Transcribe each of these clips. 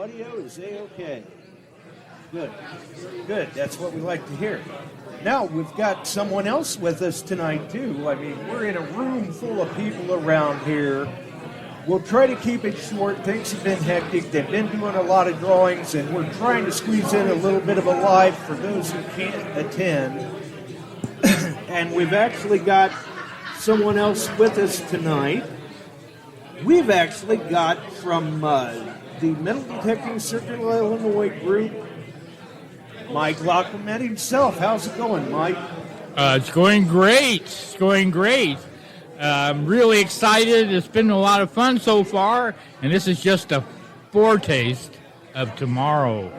audio is A-okay. Good. Good. That's what we like to hear. Now, we've got someone else with us tonight, too. I mean, we're in a room full of people around here. We'll try to keep it short. Things have been hectic. They've been doing a lot of drawings, and we're trying to squeeze in a little bit of a live for those who can't attend. And we've actually got someone else with us tonight. We've actually got from the Metal Detecting Circular Illinois group, Mike Lacquement himself. How's it going, Mike? It's going great. It's going great. I'm really excited. It's been a lot of fun so far, and this is just a foretaste of tomorrow.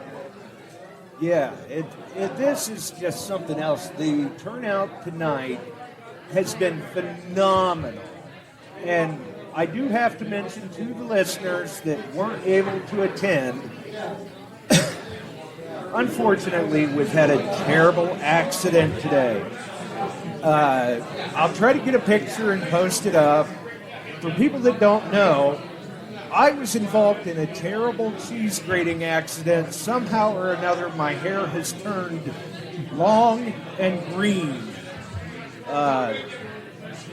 Yeah, this is just something else. The turnout tonight has been phenomenal. And I do have to mention to the listeners that weren't able to attend, unfortunately, we've had a terrible accident today. I'll try to get a picture and post it up. For people that don't know, I was involved in a terrible cheese grating accident. Somehow or another, my hair has turned long and green.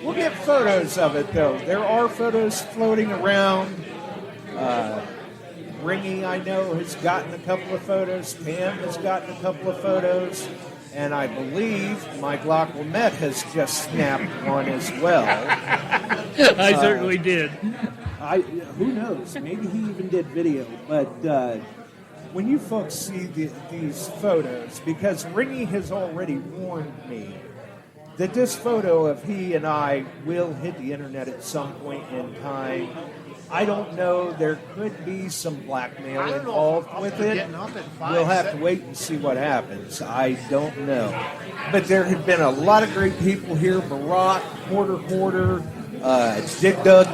We'll get photos of it, though. There are photos floating around. Ringy, I know, has gotten a couple of photos. Pam has gotten a couple of photos. And I believe Mike Lacquement has just snapped one as well. I certainly did. Who knows? Maybe he even did video. But when you folks see these photos, because Ringy has already warned me that this photo of he and I will hit the internet at some point in time. I don't know. There could be some blackmail involved with it. We'll have to wait and see what happens. I don't know. But there have been a lot of great people here. Barat, Porter, Dick Doug,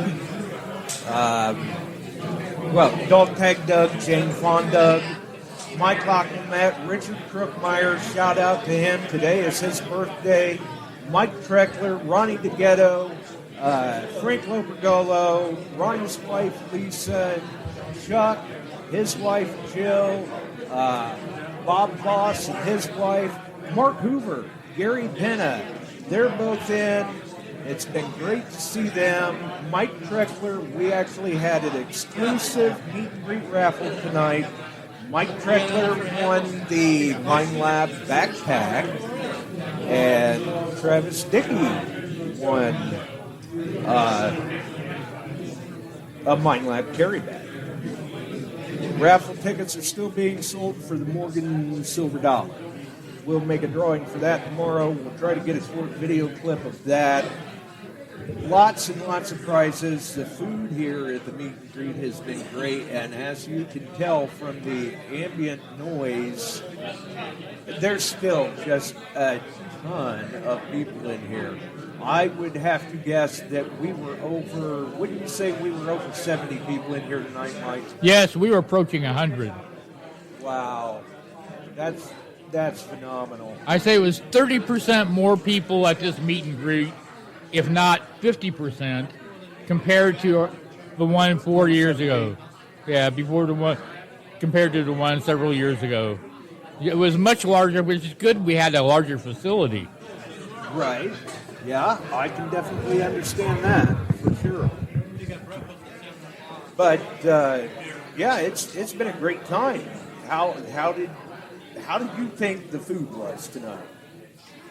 Dog Tag Doug, Jane Fawn Doug, Mike Lacquement, Richard Crookmeyer, shout out to him. Today is his birthday. Mike Treckler, Ronnie DeGhetto, Frank Lopergolo, Ronnie's wife Lisa, Chuck, his wife Jill, Bob Voss and his wife, Mark Hoover, Gary Penna. They're both in. It's been great to see them. Mike Treckler, we actually had an exclusive meet and greet raffle tonight. Mike Treckler won the Mine Lab backpack, and Travis Dickey won a Mine Lab carry bag. Raffle tickets are still being sold for the Morgan Silver Dollar. We'll make a drawing for that tomorrow. We'll try to get a short video clip of that. Lots and lots of prizes. The food here at the meet and greet has been great, and as you can tell from the ambient noise, there's still just a ton of people in here. I would have to guess that we were over, wouldn't you say we were over 70 people in here tonight, Mike? Yes, we were approaching 100. Wow. That's phenomenal. I say it was 30% more people at this meet and greet, if not 50%, compared to the one 4 years ago. Yeah, compared to the one several years ago. It was much larger, which is good. We had a larger facility. Right. Yeah, I can definitely understand that for sure. But yeah, it's been a great time. How did you think the food was tonight?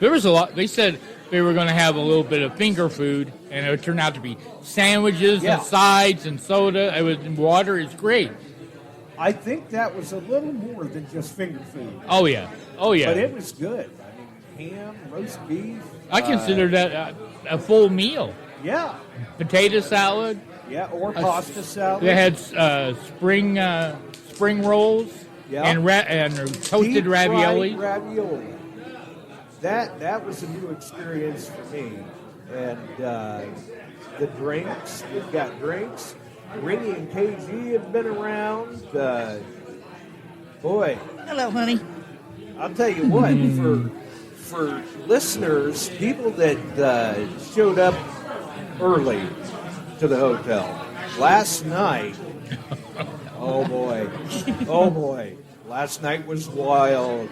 There was a lot. They said they were going to have a little bit of finger food, and it turned out to be sandwiches and sides and soda. It was water. It's great. I think that was a little more than just finger food. Oh yeah. But it was good. I mean, ham, roast beef. I consider that a full meal. Yeah. Potato salad. Yeah, or pasta salad. They had spring rolls and toasted Deep ravioli. Ravioli. That was a new experience for me. And the drinks, we've got drinks. Ringy and KG have been around. Boy. Hello, honey. I'll tell you what, for listeners, people that showed up early to the hotel last night, oh boy, boy. Oh, boy. Last night was wild.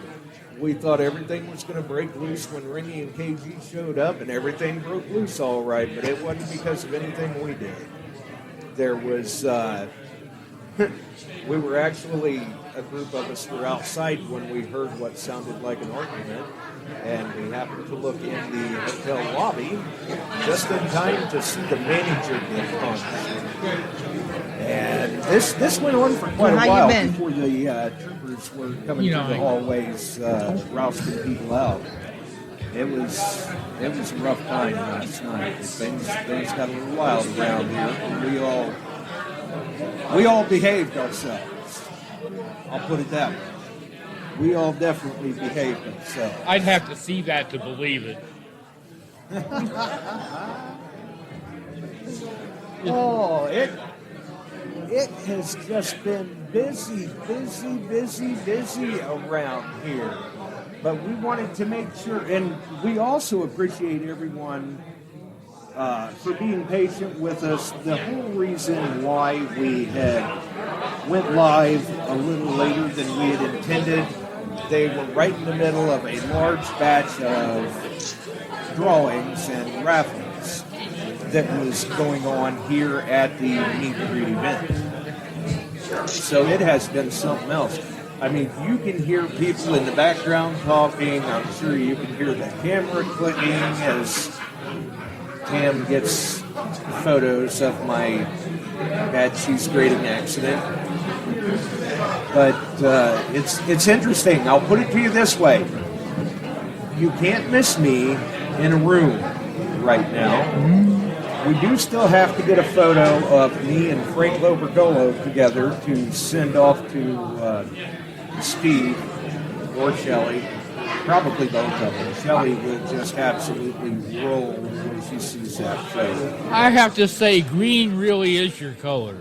We thought everything was going to break loose when Ringy and KG showed up, and everything broke loose all right, but it wasn't because of anything we did. There was, we were actually, a group of us were outside when we heard what sounded like an argument, and we happened to look in the hotel lobby just in time to see the manager get punched. And this went on for quite a while before the troopers were coming through the hallways, rousting people out. It was a rough time last night. Things got a little wild around here. We all behaved ourselves. I'll put it that way. We all definitely behaved ourselves. I'd have to see that to believe it. Oh, it has just been busy around here. But we wanted to make sure, and we also appreciate everyone for being patient with us. The whole reason why we had went live a little later than we had intended, they were right in the middle of a large batch of drawings and raffles that was going on here at the Meet and Greet event. So it has been something else. I mean, you can hear people in the background talking. I'm sure you can hear the camera clicking as Tam gets photos of my bad cheese grating accident. But it's interesting. I'll put it to you this way. You can't miss me in a room right now. We do still have to get a photo of me and Frank Lobergolo together to send off to Steve or Shelley. Probably both of them. Shelley will just absolutely roll when she sees that photo. I have to say, green really is your color.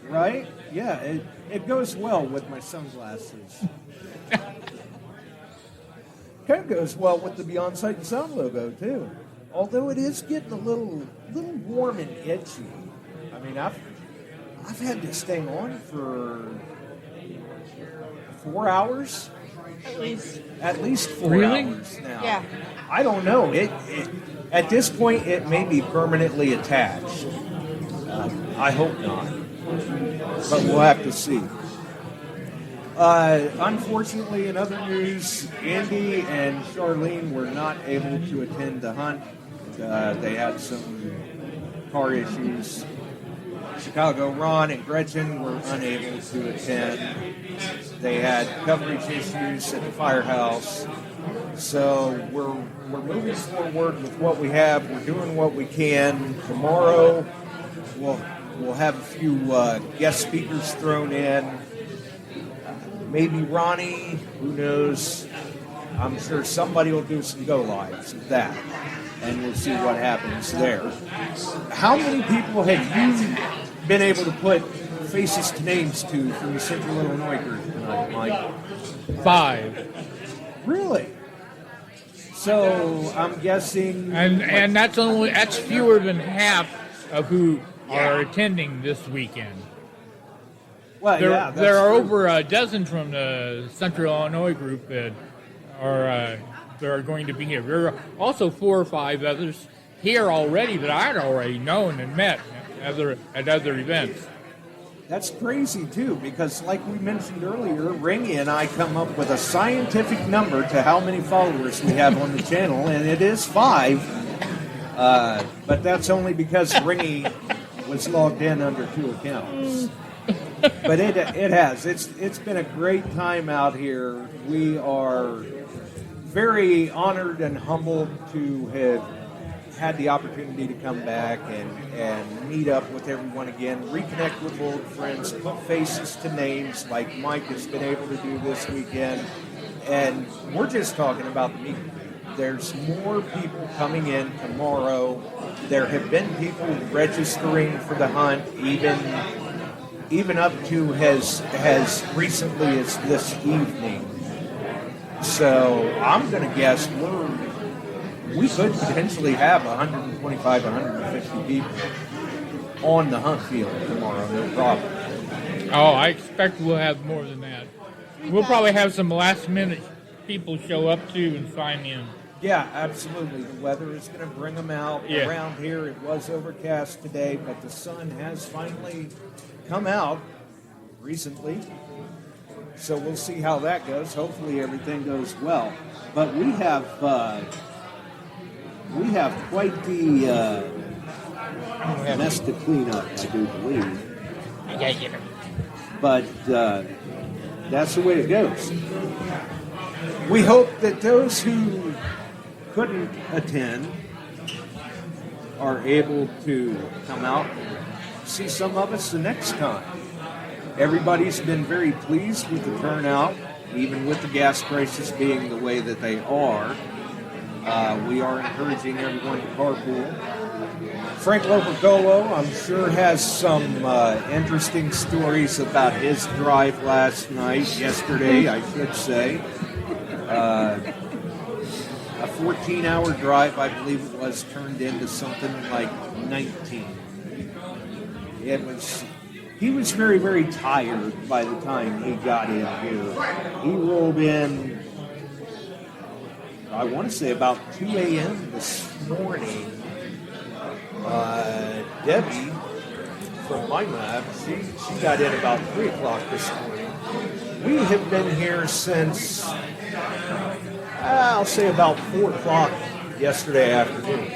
Right? Yeah, it goes well with my sunglasses. Kind of goes well with the Beyond Sight and Sound logo, too. Although it is getting a little warm and itchy. I mean, I've had this thing on for 4 hours. At least 4 hours now. Yeah. I don't know. It at this point it may be permanently attached. I hope not, but we'll have to see. Unfortunately, in other news, Andy and Charlene were not able to attend the hunt. They had some car issues. Chicago Ron and Gretchen were unable to attend. They had coverage issues at the firehouse. So we're moving forward with what we have. We're doing what we can. Tomorrow we'll have a few guest speakers thrown in. Maybe Ronnie, who knows? I'm sure somebody will do some go-lives of that, and we'll see what happens there. How many people have you been able to put faces to names to from the Central Illinois group tonight, Mike? 5. Really? So I'm guessing, and that's fewer than half of who are attending this weekend. Well, There are true. over a dozen from the Central Illinois group that are going to be here. There are also 4 or 5 others here already that I had already known and met at other events. That's crazy, too, because like we mentioned earlier, Ringy and I come up with a scientific number to how many followers we have on the channel, and it is 5. But that's only because Ringy was logged in under 2 accounts. But it has. It's been a great time out here. We are very honored and humbled to have had the opportunity to come back and meet up with everyone again, reconnect with old friends, put faces to names like Mike has been able to do this weekend. And we're just talking about the meeting. There's more people coming in tomorrow. There have been people registering for the hunt, even up to as recently as this evening. So I'm going to guess we could potentially have 125, 150 people on the hunt field tomorrow, no problem. Oh, I expect we'll have more than that. We'll probably have some last-minute people show up, too, and sign in. Yeah, absolutely. The weather is going to bring them out. Yeah. Around here, it was overcast today, but the sun has finally come out recently. So we'll see how that goes. Hopefully everything goes well. But we have quite the mess to clean up, I do believe. But that's the way it goes. We hope that those who couldn't attend are able to come out and see some of us the next time. Everybody's been very pleased with the turnout, even with the gas prices being the way that they are. We are encouraging everyone to carpool. Frank Lopagolo, I'm sure, has some interesting stories about his drive yesterday, I should say. A 14-hour drive, I believe it was, turned into something like 19. He was very, very tired by the time he got in here. He rolled in, I want to say about 2 a.m. this morning. Debbie, from my lab, she got in about 3 o'clock this morning. We have been here since, I'll say about 4 o'clock yesterday afternoon.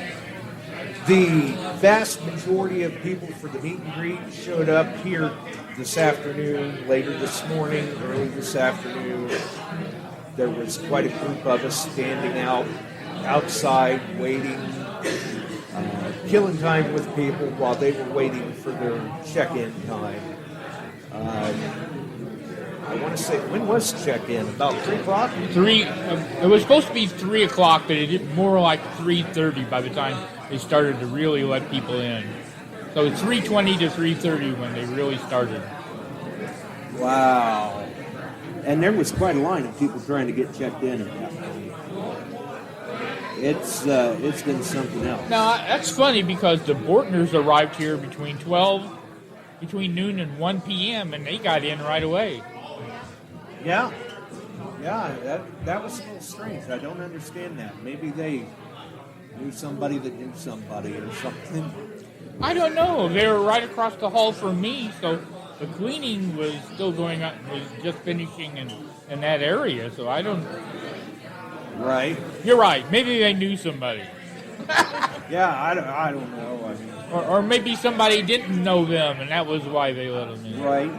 The vast majority of people for the meet and greet showed up here this afternoon, later this morning, early this afternoon. There was quite a group of us standing outside waiting, killing time with people while they were waiting for their check-in time. I want to say, when was check-in? About 3 o'clock? It was supposed to be 3 o'clock, but it did more like 3:30 by the time they started to really let people in. So it's 3:20 to 3:30 when they really started. Wow. And there was quite a line of people trying to get checked in at that point. It's been something else. Now, that's funny because the Bortners arrived here between noon and 1 p.m., and they got in right away. Yeah, that was a little strange. I don't understand that. Maybe they knew somebody that knew somebody or something. I don't know. They were right across the hall from me, so the cleaning was still going on, was just finishing in that area, so I don't... Right. You're right. Maybe they knew somebody. Yeah, I don't know. I mean, or maybe somebody didn't know them, and that was why they let them in. Right.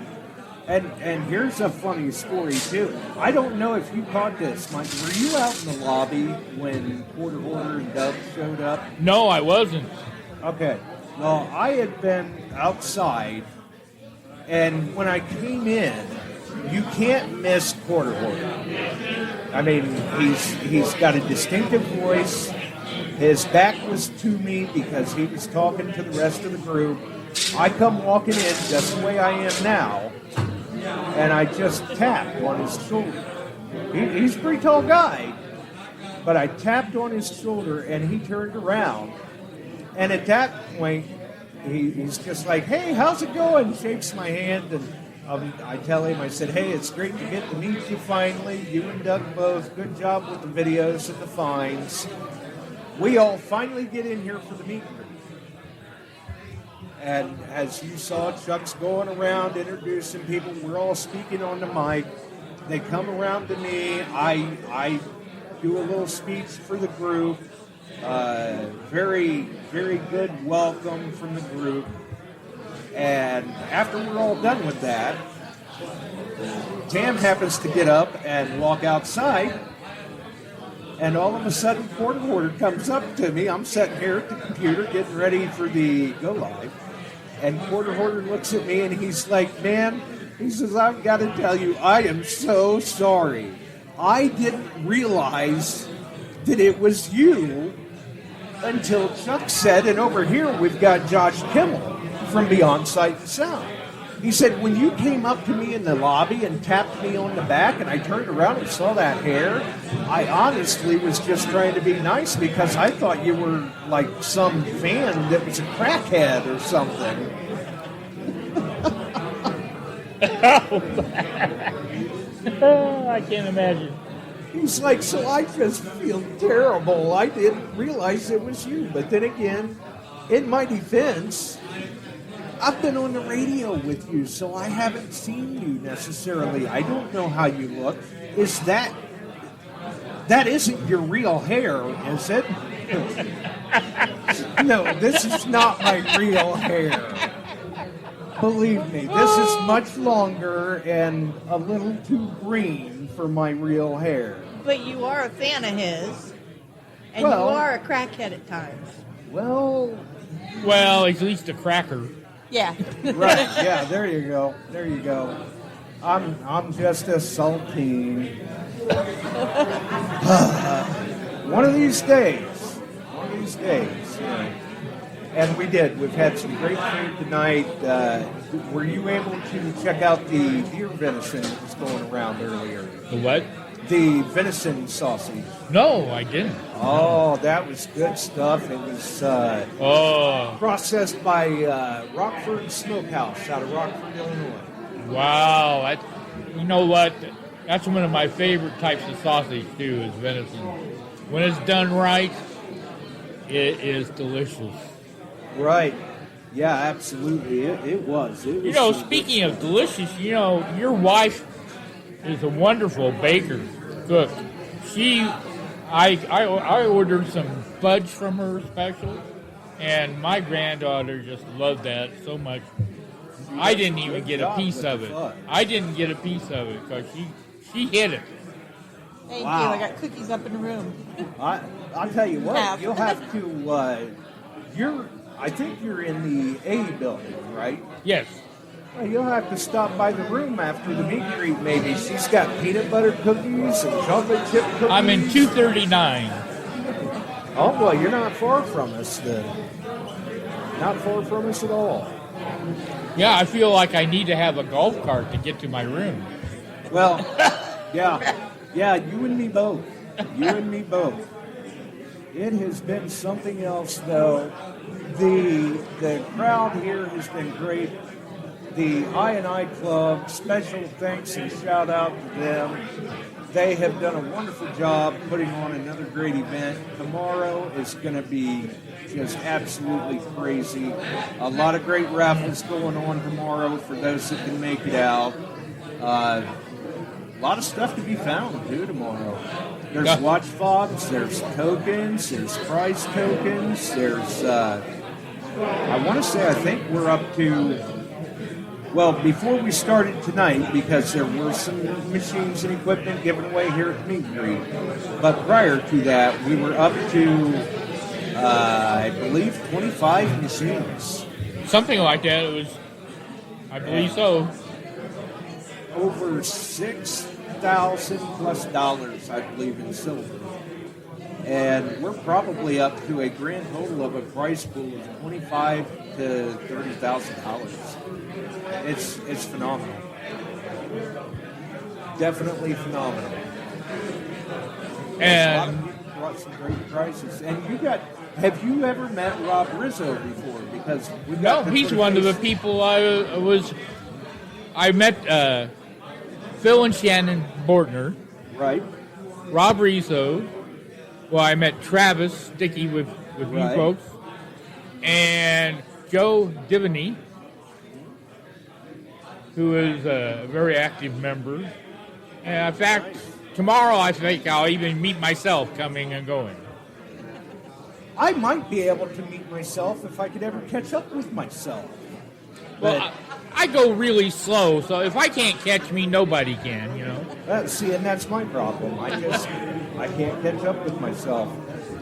And here's a funny story, too. I don't know if you caught this, Mike. Were you out in the lobby when Porter Horner and Doug showed up? No, I wasn't. Okay. Well, I had been outside, and when I came in, you can't miss Porter Horner. I mean, he's got a distinctive voice. His back was to me because he was talking to the rest of the group. I come walking in just the way I am now, and I just tapped on his shoulder. He's a pretty tall guy, but I tapped on his shoulder, and he turned around. And at that point, he's just like, "Hey, how's it going?" Shakes my hand, and I tell him, I said, "Hey, it's great to get to meet you finally. You and Doug both. Good job with the videos and the finds. We all finally get in here for the meet and greet." And as you saw, Chuck's going around introducing people. We're all speaking on the mic. They come around to me. I do a little speech for the group. Very, very good welcome from the group. And after we're all done with that, Tam happens to get up and walk outside. And all of a sudden, Porter Horner comes up to me. I'm sitting here at the computer getting ready for the go live. And Porter Horner looks at me and he's like, "Man," he says, "I've got to tell you, I am so sorry. I didn't realize that it was you until Chuck said," and over here we've got Josh Kimmel from Beyond Sight and Sound. He said, "When you came up to me in the lobby and tapped me on the back and I turned around and saw that hair, I honestly was just trying to be nice because I thought you were like some fan that was a crackhead or something." I can't imagine. He's like, so I just feel terrible. I didn't realize it was you. But then again, in my defense, I've been on the radio with you, so I haven't seen you necessarily. I don't know how you look. Is that isn't your real hair, is it? No, this is not my real hair. Believe me, this is much longer and a little too green for my real hair. But you are a fan of his, and Well- you are a crackhead at times. Well, At least a cracker. Yeah. right, yeah, there you go. There you go. I'm just a saltine. One of these days. Yeah. And we did. We've had some great food tonight. Were you able to check out the deer venison that was going around earlier? The what? The venison sausage. No, I didn't. Oh, that was good stuff. It was processed by Rockford Smokehouse out of Rockford, Illinois. Wow. You know what? That's one of my favorite types of sausage, too, is venison. When it's done right, it is delicious. Right. Yeah, absolutely. It was. It was. You know, speaking of delicious, you know, your wife is a wonderful baker, cook. I ordered some fudge from her special, and my granddaughter just loved that so much. I didn't even get a piece of it. I didn't get a piece of it because she hit it. Thank Wow. you. I got cookies up in the room. I'll tell you what. Yeah. You'll have to. I think you're in the A building, right? Yes. Well, you'll have to stop by the room after the meet and greet, maybe. She's got peanut butter cookies and chocolate chip cookies. I'm in 239. Oh, well, you're not far from us then. Not far from us at all. Yeah, I feel like I need to have a golf cart to get to my room. Well, yeah, you and me both. You and me both. It has been something else, though. The crowd here has been great. The I&I Club, special thanks and shout out to them. They have done a wonderful job putting on another great event. Tomorrow is going to be just absolutely crazy. A lot of great raffles going on tomorrow for those that can make it out. A lot of stuff to be found, too, tomorrow. There's watch fobs, there's tokens, there's prize tokens, there's, I want to say, I think we're up to, well, before we started tonight, because there were some machines and equipment given away here at the meet and greet, but prior to that, we were up to, I believe, 25 machines. Something like that. It was, I believe so. Over $6,000+ I believe, in silver. And we're probably up to a grand total of a prize pool of $25,000 to $30,000. It's phenomenal. Definitely phenomenal. And a lot of people brought some great prizes. And have you ever met Rob Rizzo before? Because we got no, he's one of the people I met Phil and Shannon Bortner, right. Rob Rizzo. Well, I met Travis Sticky with you Right. folks, and Joe Divany, who is a very active member. And in fact, tomorrow I think I'll even meet myself coming and going. I might be able to meet myself if I could ever catch up with myself. Well, I go really slow, so if I can't catch me, nobody can, you know. See, and that's my problem. I can't catch up with myself.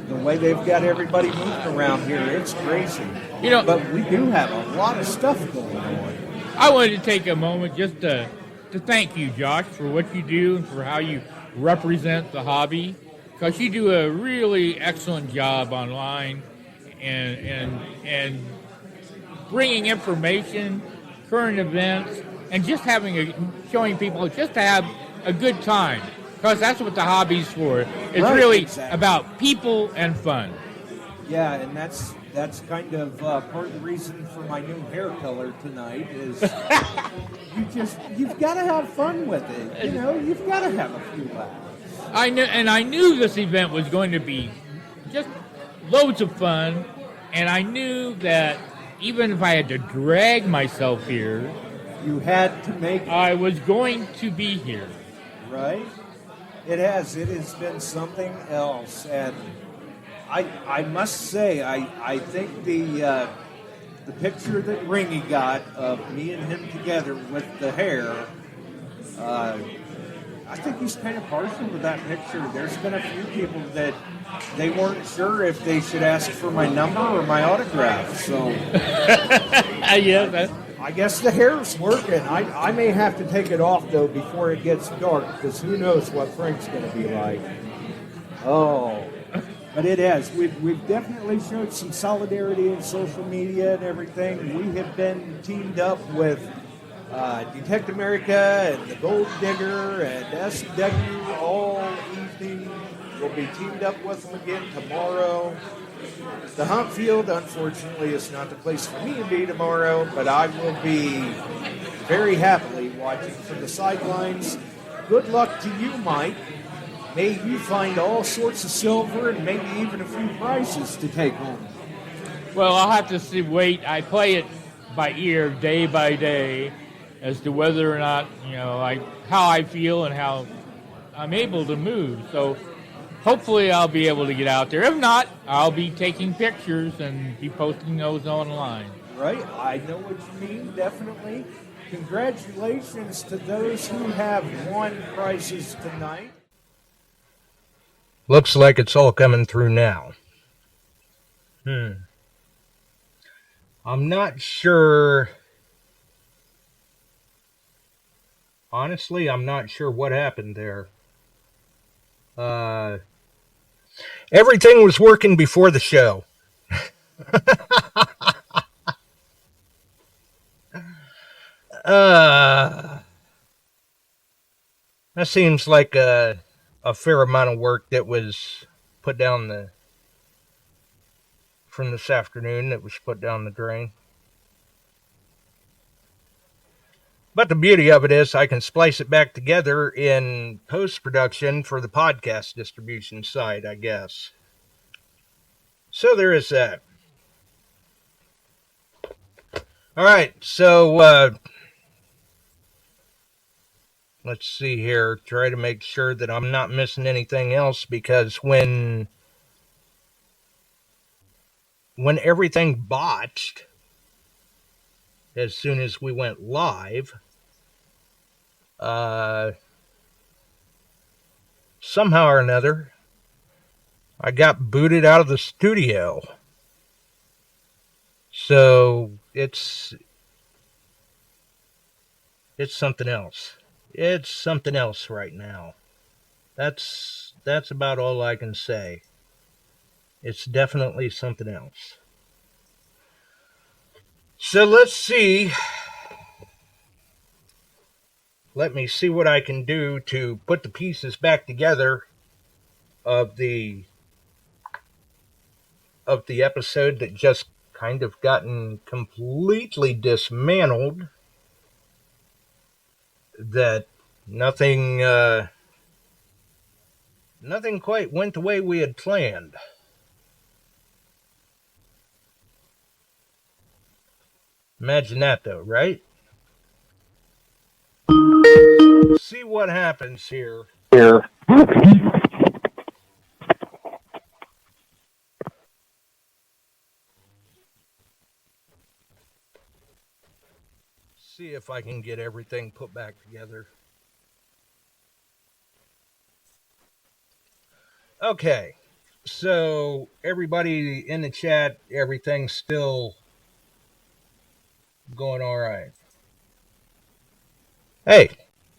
The way they've got everybody moving around here, it's crazy. You know, but we do have a lot of stuff going on. I wanted to take a moment just to thank you, Josh, for what you do and for how you represent the hobby, because you do a really excellent job online and bringing information, current events, and just showing people just to have a good time, because that's what the hobby's for. It's Right, really exactly. about people and fun. Yeah, and that's that's kind of part of the reason for my new hair color tonight is you've got to have fun with it. You know, you've got to have a few laughs. I knew this event was going to be just loads of fun, and I knew that even if I had to drag myself here, you had to make it. I was going to be here. Right? It has been something else, and I must say I think the picture that Ringy got of me and him together with the hair, I think he's kind of partial to that picture. There's been a few people that they weren't sure if they should ask for my number or my autograph. So I guess the hair's working. I may have to take it off though before it gets dark, because who knows what Frank's going to be like. Oh. But it has. We've definitely showed some solidarity in social media and everything. We have been teamed up with Detect America and the Gold Digger and SW all evening. We'll be teamed up with them again tomorrow. The Hump Field, unfortunately, is not the place for me to be tomorrow, but I will be very happily watching from the sidelines. Good luck to you, Mike. May you find all sorts of silver and maybe even a few prizes to take home. Well, I'll have to wait. I play it by ear, day by day, as to whether or not, how I feel and how I'm able to move. So hopefully I'll be able to get out there. If not, I'll be taking pictures and be posting those online. Right. I know what you mean, definitely. Congratulations to those who have won prizes tonight. Looks like it's all coming through now. I'm not sure. Honestly, I'm not sure what happened there. Everything was working before the show. That seems like a fair amount of work that was put down from this afternoon that was put down the drain. But the beauty of it is I can splice it back together in post-production for the podcast distribution side, I guess. So there is that. All right, so let's see here. Try to make sure that I'm not missing anything else, because when everything botched, as soon as we went live, somehow or another, I got booted out of the studio. So it's something else. It's something else right now. That's about all I can say. It's definitely something else. So let's see. Let me see what I can do to put the pieces back together of the episode that just kind of gotten completely dismantled. That nothing quite went the way we had planned. Imagine that, though, right? See what happens here. See if I can get everything put back together. Okay, so everybody in the chat, everything's still going all right. Hey,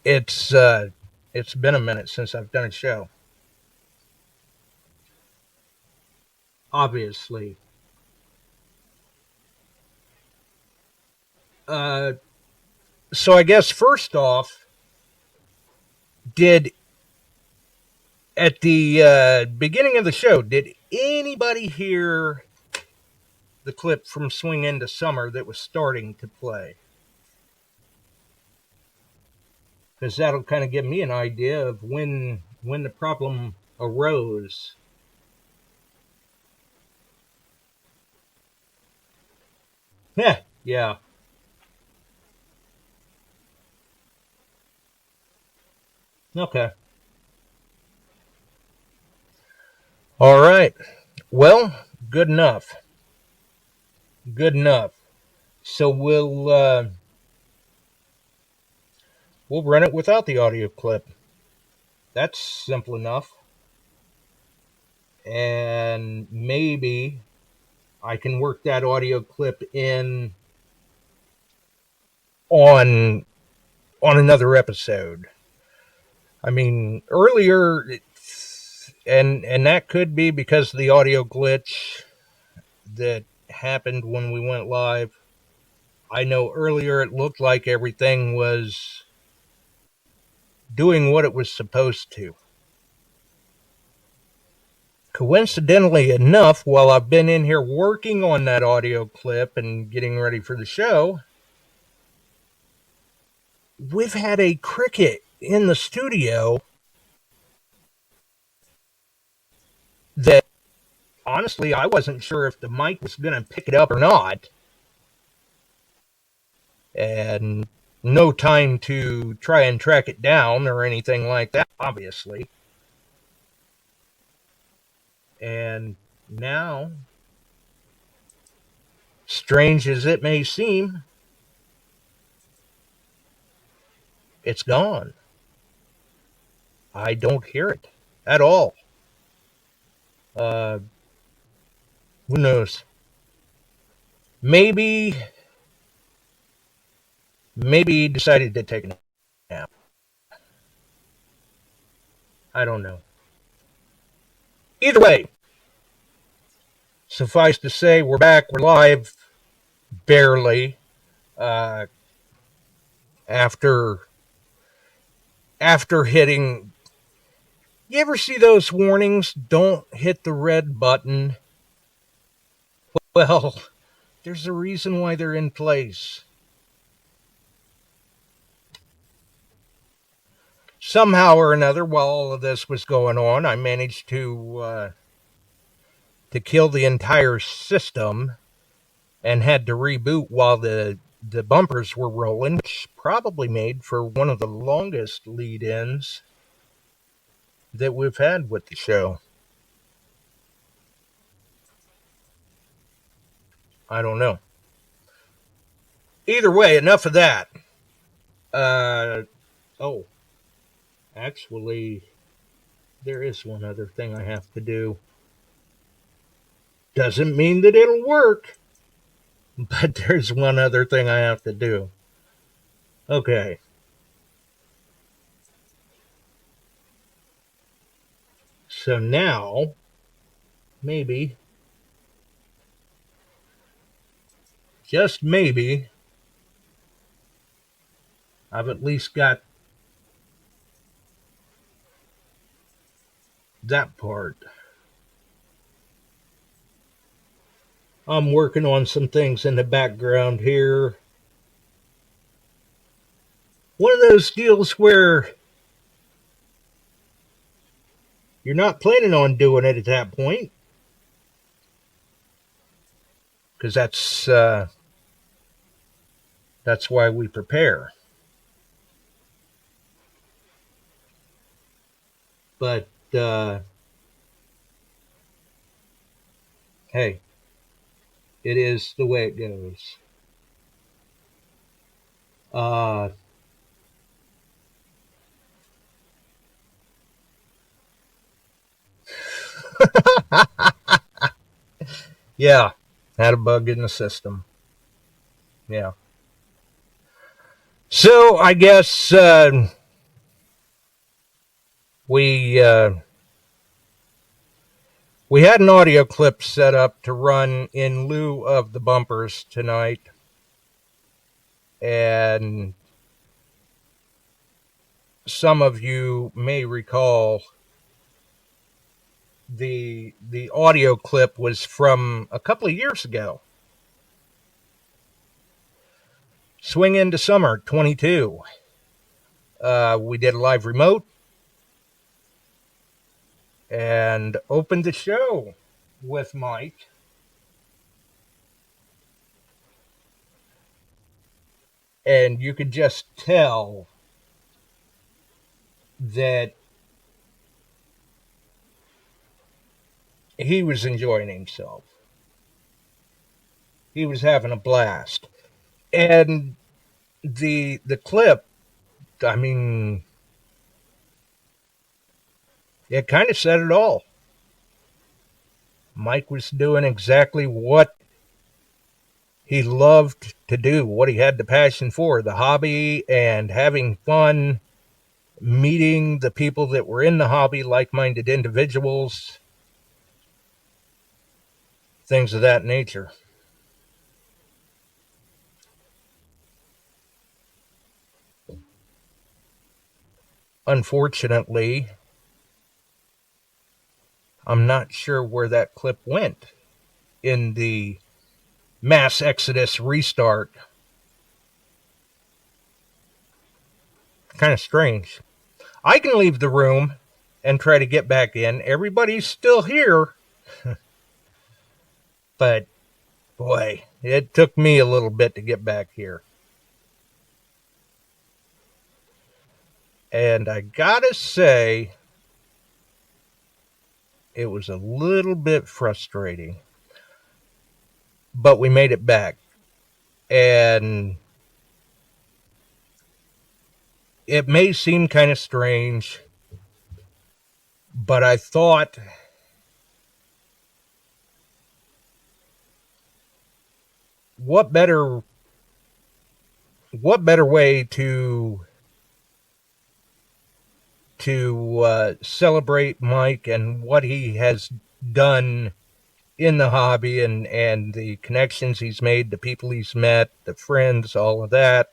it's been a minute since I've done a show. Obviously. So I guess first off, at the beginning of the show, did anybody hear the clip from Swing Into Summer that was starting to play. Because that'll kind of give me an idea of when the problem arose. Yeah. Okay. All right. Well, good enough. Good enough. So we'll run it without the audio clip. That's simple enough. And maybe I can work that audio clip in on another episode. I mean, earlier, and that could be because of the audio glitch that happened when we went live. I know earlier it looked like everything was doing what it was supposed to. Coincidentally enough, while I've been in here working on that audio clip and getting ready for the show, we've had a cricket in the studio that honestly I wasn't sure if the mic was going to pick it up or not. And no time to try and track it down or anything like that, obviously. And now, strange as it may seem, it's gone. I don't hear it at all. Who knows? Maybe he decided to take a nap. I don't know. Either way, suffice to say, we're back. We're live, barely. After hitting, you ever see those warnings? Don't hit the red button. Well, there's a reason why they're in place. Somehow or another, while all of this was going on, I managed to kill the entire system and had to reboot while the bumpers were rolling, which probably made for one of the longest lead-ins that we've had with the show. I don't know. Either way, enough of that. Actually, there is one other thing I have to do. Doesn't mean that it'll work, but there's one other thing I have to do. Okay. So now, maybe, just maybe, I've at least got that part. I'm working on some things in the background here. One of those deals where you're not planning on doing it at that point, because that's why we prepare. But hey, it is the way it goes. Yeah, had a bug in the system. Yeah. So I guess we had an audio clip set up to run in lieu of the bumpers tonight, and some of you may recall the audio clip was from a couple of years ago. swing into summer 22. We did a live remote and opened the show with Mike. And you could just tell that he was enjoying himself. He was having a blast. And the clip, I mean, it kind of said it all. Mike was doing exactly what he loved to do, what he had the passion for, the hobby, and having fun, meeting the people that were in the hobby, like-minded individuals, things of that nature. Unfortunately, I'm not sure where that clip went in the mass exodus restart. Kind of strange. I can leave the room and try to get back in. Everybody's still here. But boy, it took me a little bit to get back here. And I gotta say, it was a little bit frustrating. But we made it back. And it may seem kind of strange, but I thought what better way to celebrate Mike and what he has done in the hobby and the connections he's made, the people he's met, the friends, all of that,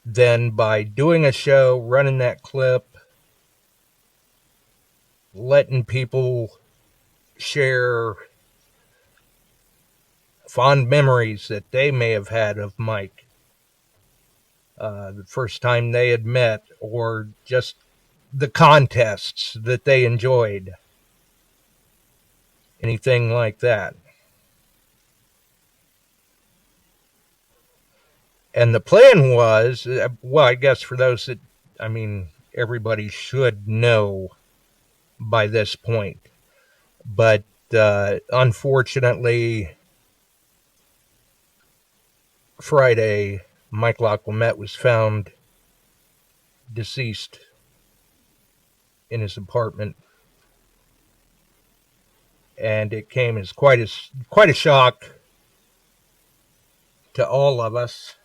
than by doing a show, running that clip, letting people share fond memories that they may have had of Mike. The first time they had met, or just the contests that they enjoyed. Anything like that. And the plan was, well, I guess for those that, I mean, everybody should know by this point. But unfortunately, Friday, Mike Lacquement was found deceased in his apartment. And it came as quite a shock to all of us.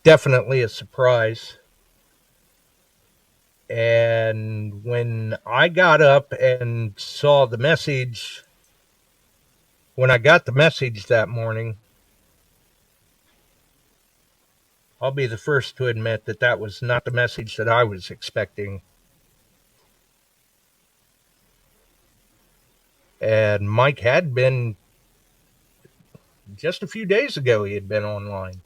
Definitely a surprise. And when I got up and saw the message, when I got the message that morning, I'll be the first to admit that that was not the message that I was expecting. And Mike had been, just a few days ago, he had been online.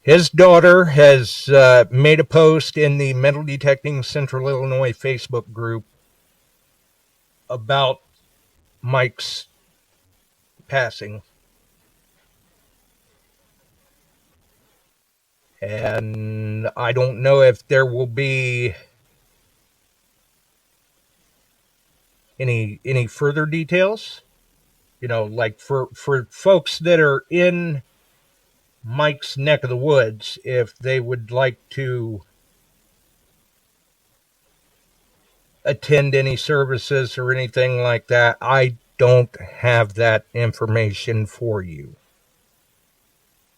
His daughter has made a post in the Metal Detecting Central Illinois Facebook group about Mike's passing. And I don't know if there will be any further details. You know, like for folks that are in Mike's neck of the woods, if they would like to attend any services or anything like that, I don't have that information for you.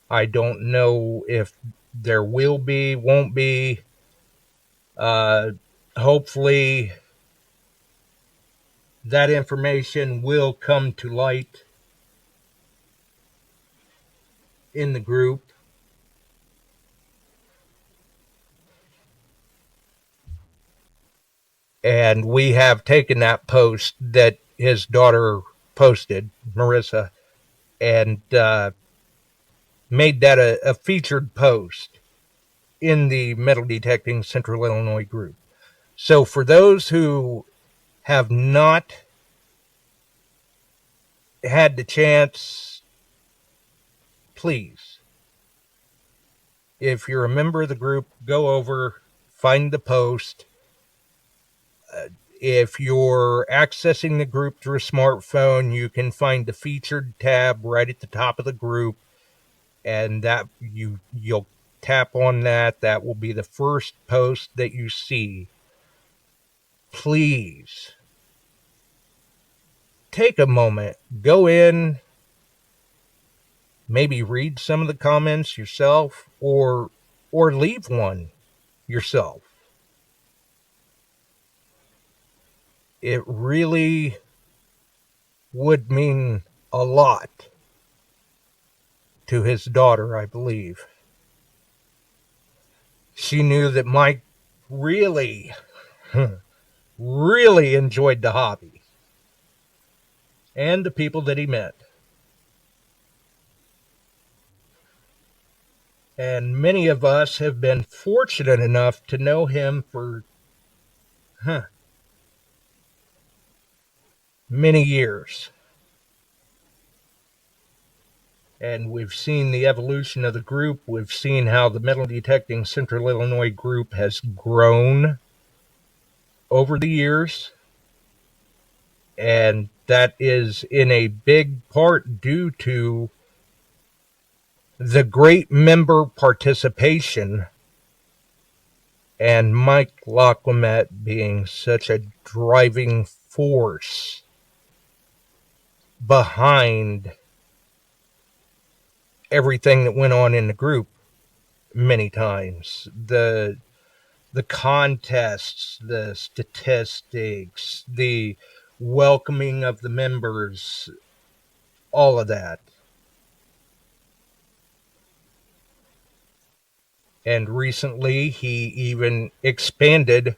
I don't know if there will be, won't be. Hopefully that information will come to light in the group. And we have taken that post that his daughter posted, Marissa, and made that a featured post in the Metal Detecting Central Illinois group. So for those who have not had the chance, please, if you're a member of the group, go over, find the post. If you're accessing the group through a smartphone, you can find the featured tab right at the top of the group, and that you'll tap on that. That will be the first post that you see. Please take a moment, go in, maybe read some of the comments yourself, or leave one yourself. It really would mean a lot to his daughter, I believe. She knew that Mike really, really enjoyed the hobby and the people that he met. And many of us have been fortunate enough to know him for many years. And we've seen the evolution of the group. We've seen how the Metal Detecting Central Illinois group has grown over the years. And that is in a big part due to the great member participation and Mike Lacquement being such a driving force behind everything that went on in the group many times. The contests, the statistics, the welcoming of the members, all of that. And recently he even expanded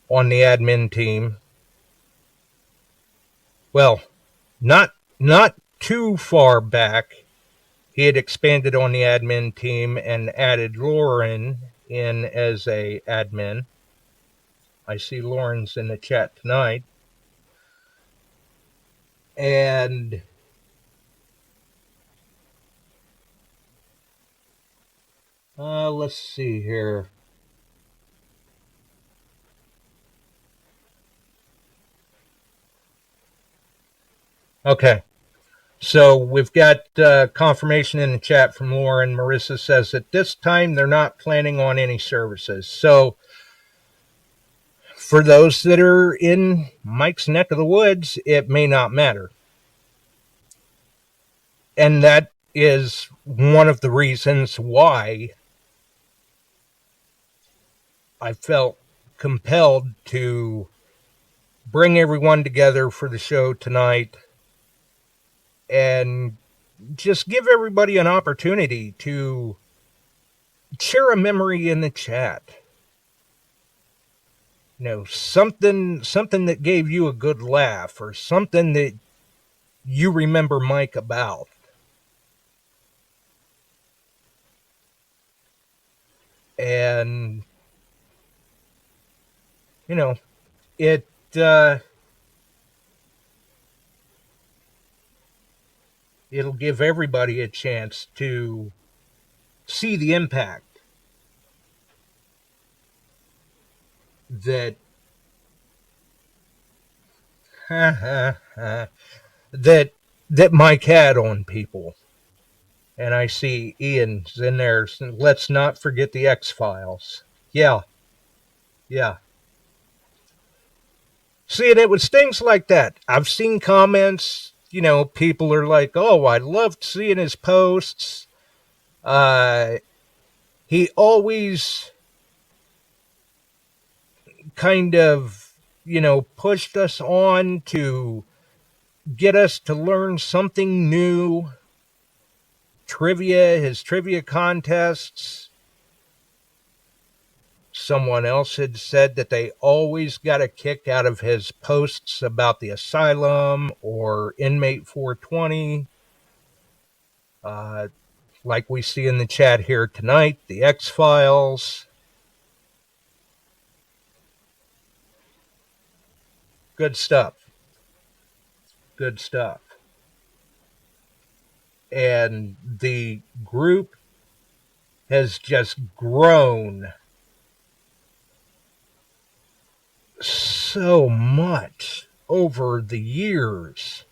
on the admin team. Well, not too far back, he had expanded on the admin team and added Lauren in as a admin. I see Lauren's in the chat tonight. And let's see here. Okay. So we've got confirmation in the chat from Lauren. Marissa says at this time they're not planning on any services. So for those that are in Mike's neck of the woods, it may not matter. And that is one of the reasons why I felt compelled to bring everyone together for the show tonight and just give everybody an opportunity to share a memory in the chat. You know, something that gave you a good laugh, or something that you remember Mike about. And you know, it'll give everybody a chance to see the impact that that Mike had on people. And I see Ian's in there. Let's not forget the X-Files. Yeah. See, and it was things like that. I've seen comments, you know, people are like, oh, I loved seeing his posts. He always kind of, you know, pushed us on to get us to learn something new. His trivia contests. someone else had said that they always got a kick out of his posts about the asylum or inmate 420. Like we see in the chat here tonight, the X-Files. Good stuff. Good stuff. And the group has just grown so much over the years.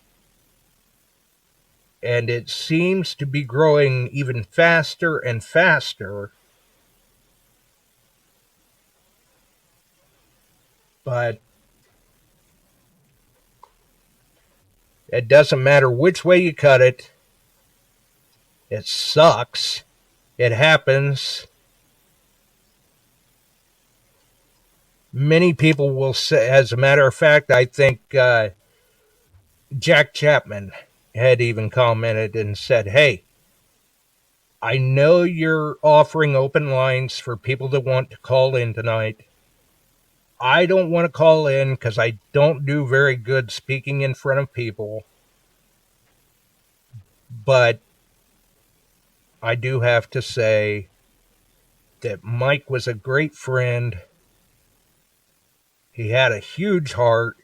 And it seems to be growing even faster and faster. But it doesn't matter which way you cut it. It sucks. It happens. Many people will say, as a matter of fact, I think Jack Chapman had even commented and said, hey, I know you're offering open lines for people that want to call in tonight. I don't want to call in because I don't do very good speaking in front of people. But I do have to say that Mike was a great friend. He had a huge heart.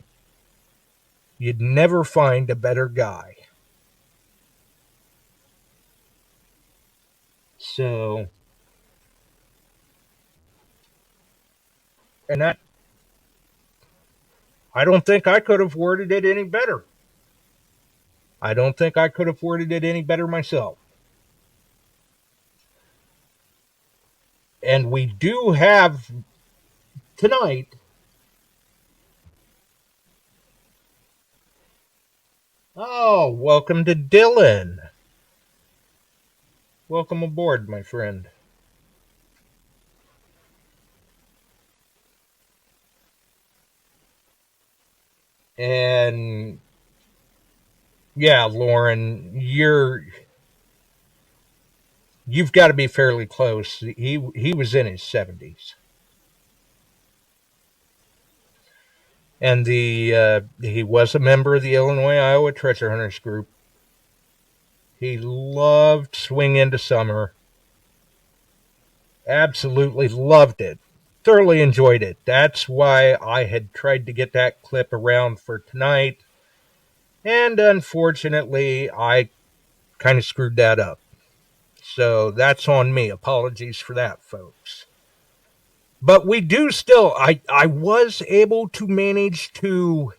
You'd never find a better guy. So, and that, I don't think I could have worded it any better. I don't think I could have worded it any better myself. And we do have tonight welcome to Dylan. Welcome aboard, my friend. And yeah, Lauren, you've got to be fairly close. He was in his 70s. And he was a member of the Illinois Iowa Treasure Hunters group. He loved Swing Into Summer. Absolutely loved it. Thoroughly enjoyed it. That's why I had tried to get that clip around for tonight. And unfortunately, I kind of screwed that up. So that's on me. Apologies for that, folks. But we do still, I was able to manage to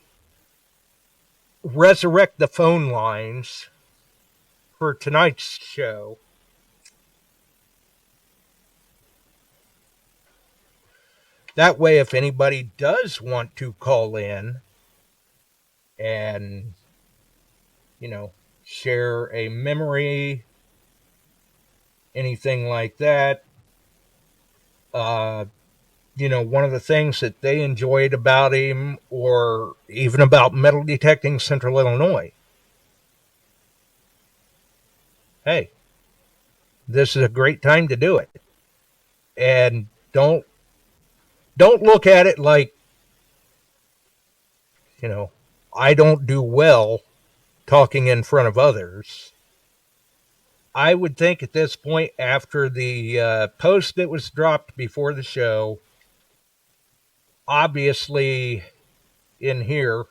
resurrect the phone lines for tonight's show. That way, if anybody does want to call in and, share a memory, anything like that, one of the things that they enjoyed about him, or even about metal detecting Central Illinois. Hey, this is a great time to do it. And don't look at it like, I don't do well talking in front of others. I would think at this point, after the post that was dropped before the show, obviously in here,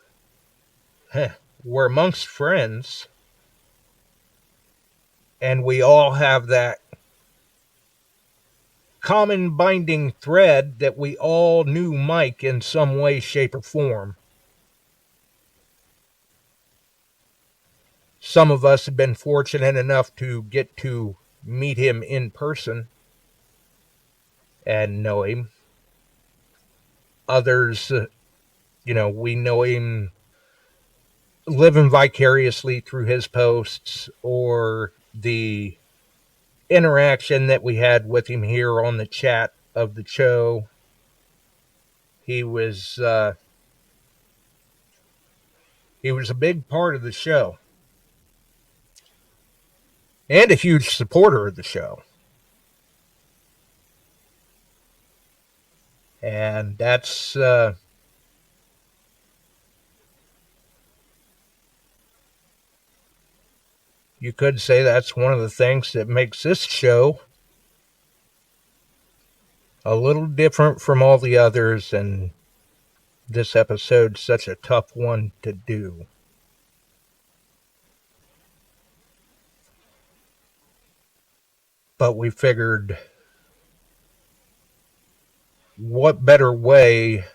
we're amongst friends, and we all have that common binding thread that we all knew Mike in some way, shape, or form. Some of us have been fortunate enough to get to meet him in person and know him. Others, we know him living vicariously through his posts or the interaction that we had with him here on the chat of the show. He was a big part of the show and a huge supporter of the show. And that's you could say that's one of the things that makes this show a little different from all the others, and this episode's such a tough one to do. But we figured, what better way?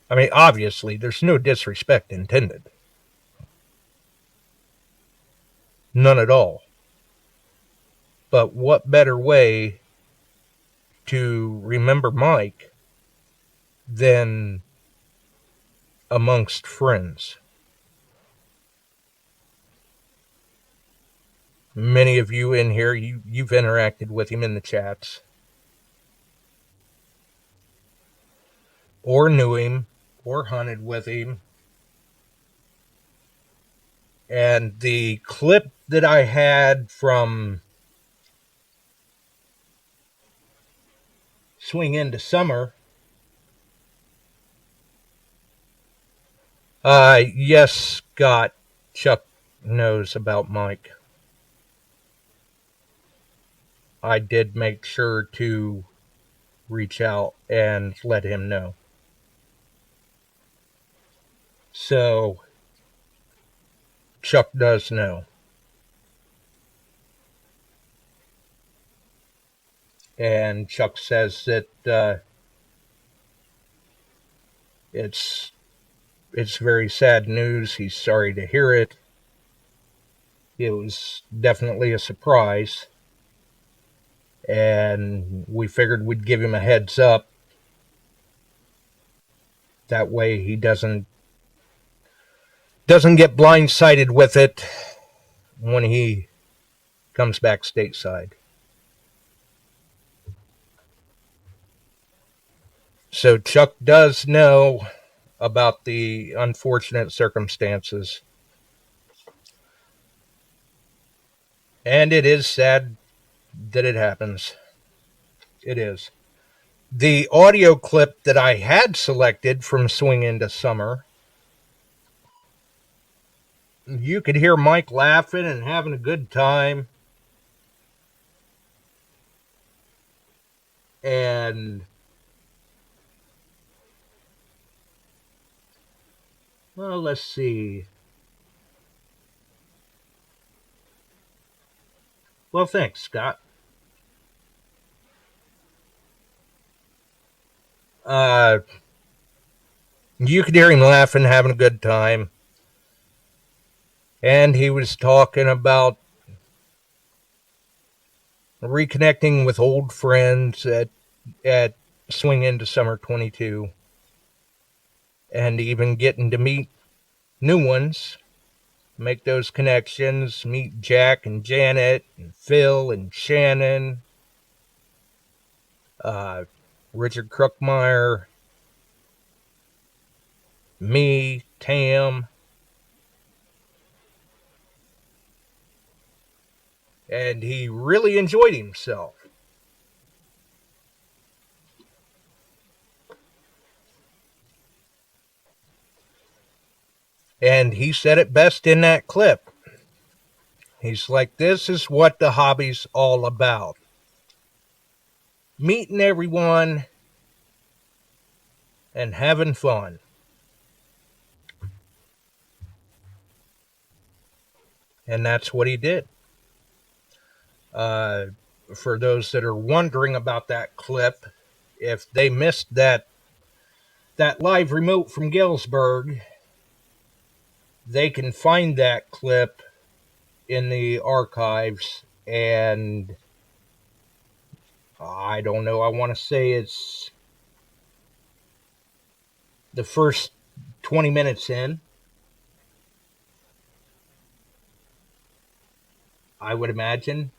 I mean, obviously, there's no disrespect intended. None at all. But what better way to remember Mike than amongst friends? Many of you in here, you've interacted with him in the chats, or knew him, or hunted with him. And the clip that I had from Swing Into Summer, yes, Scott, Chuck knows about Mike. I did make sure to reach out and let him know. So, Chuck does know. And Chuck says that it's very sad news. He's sorry to hear it. It was definitely a surprise. And we figured we'd give him a heads up. That way he doesn't get blindsided with it when he comes back stateside. So Chuck does know about the unfortunate circumstances. And it is sad that it happens. It is. The audio clip that I had selected from Swing Into Summer, you could hear Mike laughing and having a good time. And, well, let's see. Well, thanks, Scott. You could hear him laughing, having a good time. And he was talking about reconnecting with old friends at Swing Into Summer 22. And even getting to meet new ones, make those connections, meet Jack and Janet and Phil and Shannon, Richard Kruckmeyer, me, Tam. And he really enjoyed himself. And he said it best in that clip. He's like, this is what the hobby's all about. Meeting everyone and having fun. And that's what he did. For those that are wondering about that clip, if they missed that live remote from Galesburg, they can find that clip in the archives, and I don't know, I want to say it's the first 20 minutes in, I would imagine.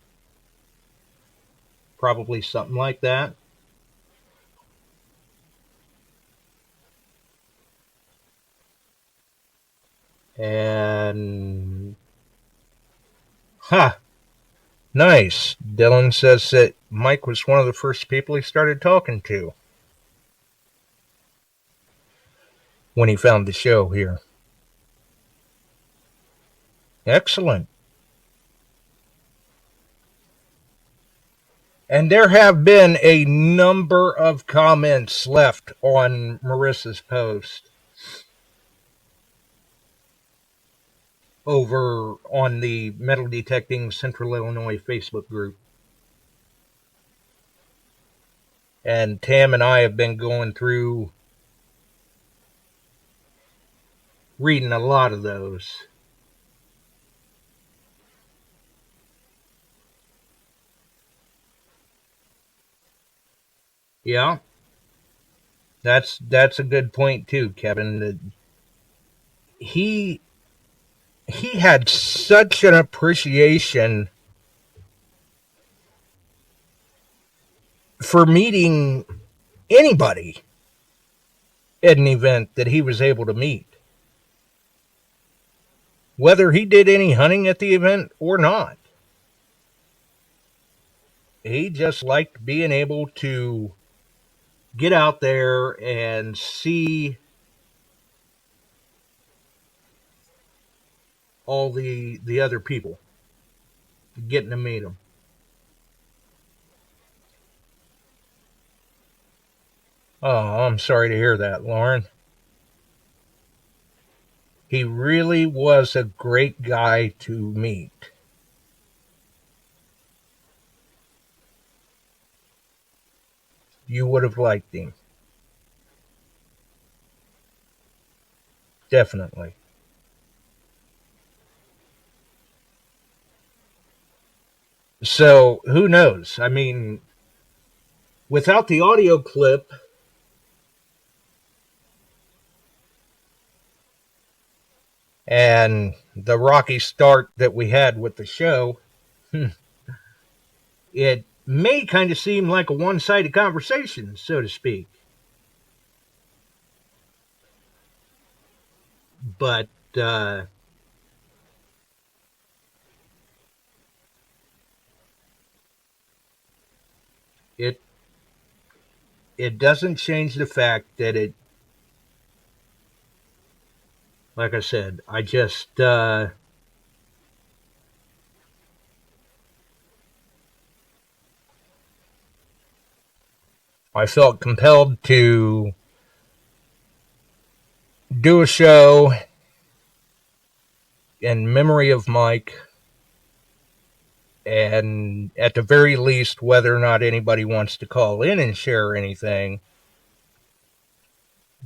Probably something like that. And Nice. Dylan says that Mike was one of the first people he started talking to when he found the show here. Excellent. And there have been a number of comments left on Marissa's post over on the Metal Detecting Central Illinois Facebook group. And Tam and I have been going through reading a lot of those. Yeah, that's a good point too, Kevin. That he had such an appreciation for meeting anybody at an event that he was able to meet, whether he did any hunting at the event or not. He just liked being able to get out there and see all the other people, getting to meet them. Oh, I'm sorry to hear that, Lauren. He really was a great guy to meet. You would have liked him. Definitely. So, who knows? I mean, without the audio clip, and the rocky start that we had with the show, it may kind of seem like a one-sided conversation, so to speak. But it it doesn't change the fact that it, like I said, I just I felt compelled to do a show in memory of Mike, and at the very least, whether or not anybody wants to call in and share anything,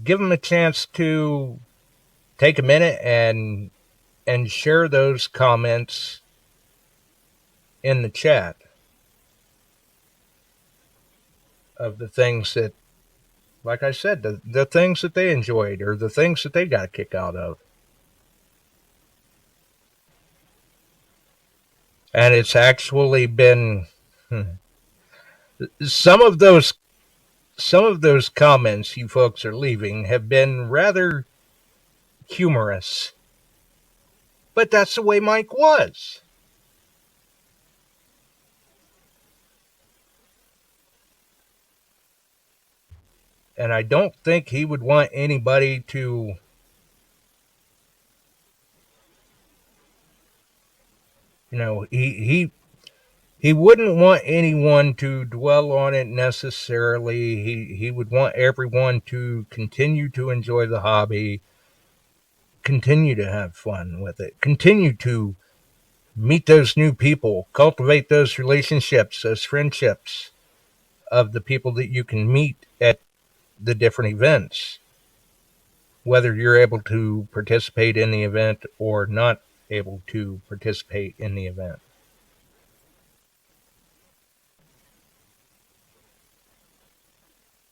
give them a chance to take a minute and share those comments in the chat of the things that, like I said, the things that they enjoyed or the things that they got a kick out of. And it's actually been some of those comments you folks are leaving have been rather humorous. But that's the way Mike was. And I don't think he would want anybody to, he wouldn't want anyone to dwell on it necessarily. He would want everyone to continue to enjoy the hobby, continue to have fun with it, continue to meet those new people, cultivate those relationships, those friendships of the people that you can meet at the different events, whether you're able to participate in the event or not able to participate in the event.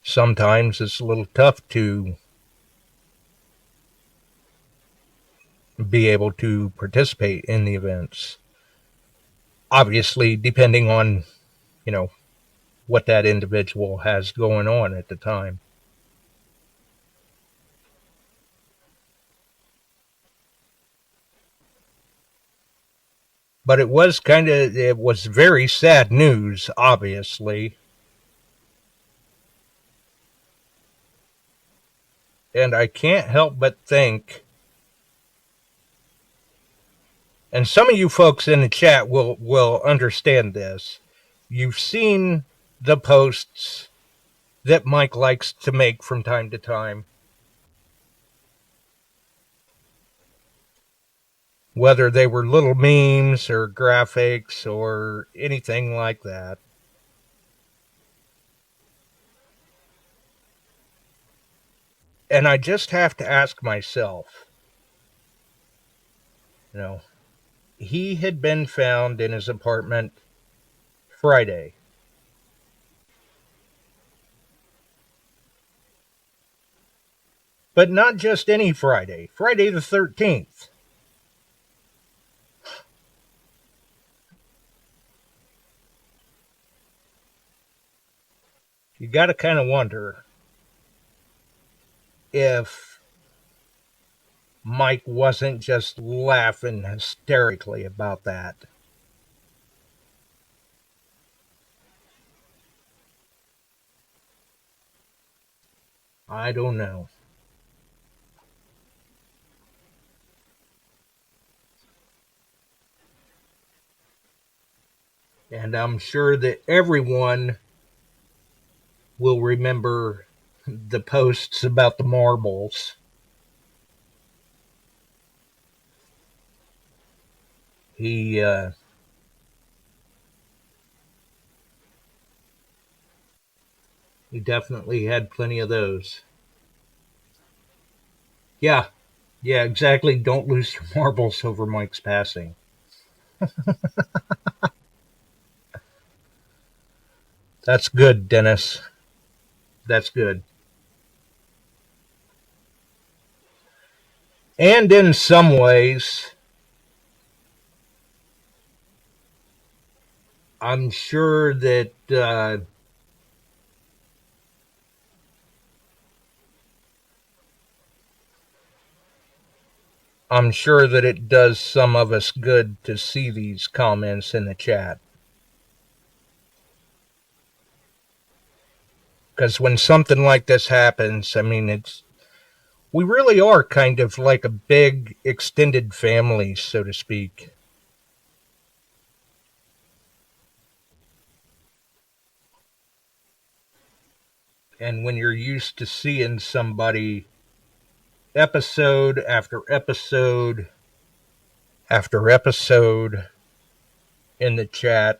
Sometimes it's a little tough to be able to participate in the events. Obviously, depending on, what that individual has going on at the time. But it was very sad news, obviously. And I can't help but think, and some of you folks in the chat will understand this. You've seen the posts that Mike likes to make from time to time, whether they were little memes or graphics or anything like that. And I just have to ask myself, you know, he had been found in his apartment Friday. But not just any Friday, Friday the 13th. You got to kind of wonder if Mike wasn't just laughing hysterically about that. I don't know. And I'm sure that everyone will remember the posts about the marbles. He he definitely had plenty of those. Yeah, yeah, exactly. Don't lose your marbles over Mike's passing. That's good, Dennis. That's good. And in some ways, I'm sure that it does some of us good to see these comments in the chat. Because when something like this happens, I mean, we really are kind of like a big extended family, so to speak. And when you're used to seeing somebody episode after episode after episode in the chat,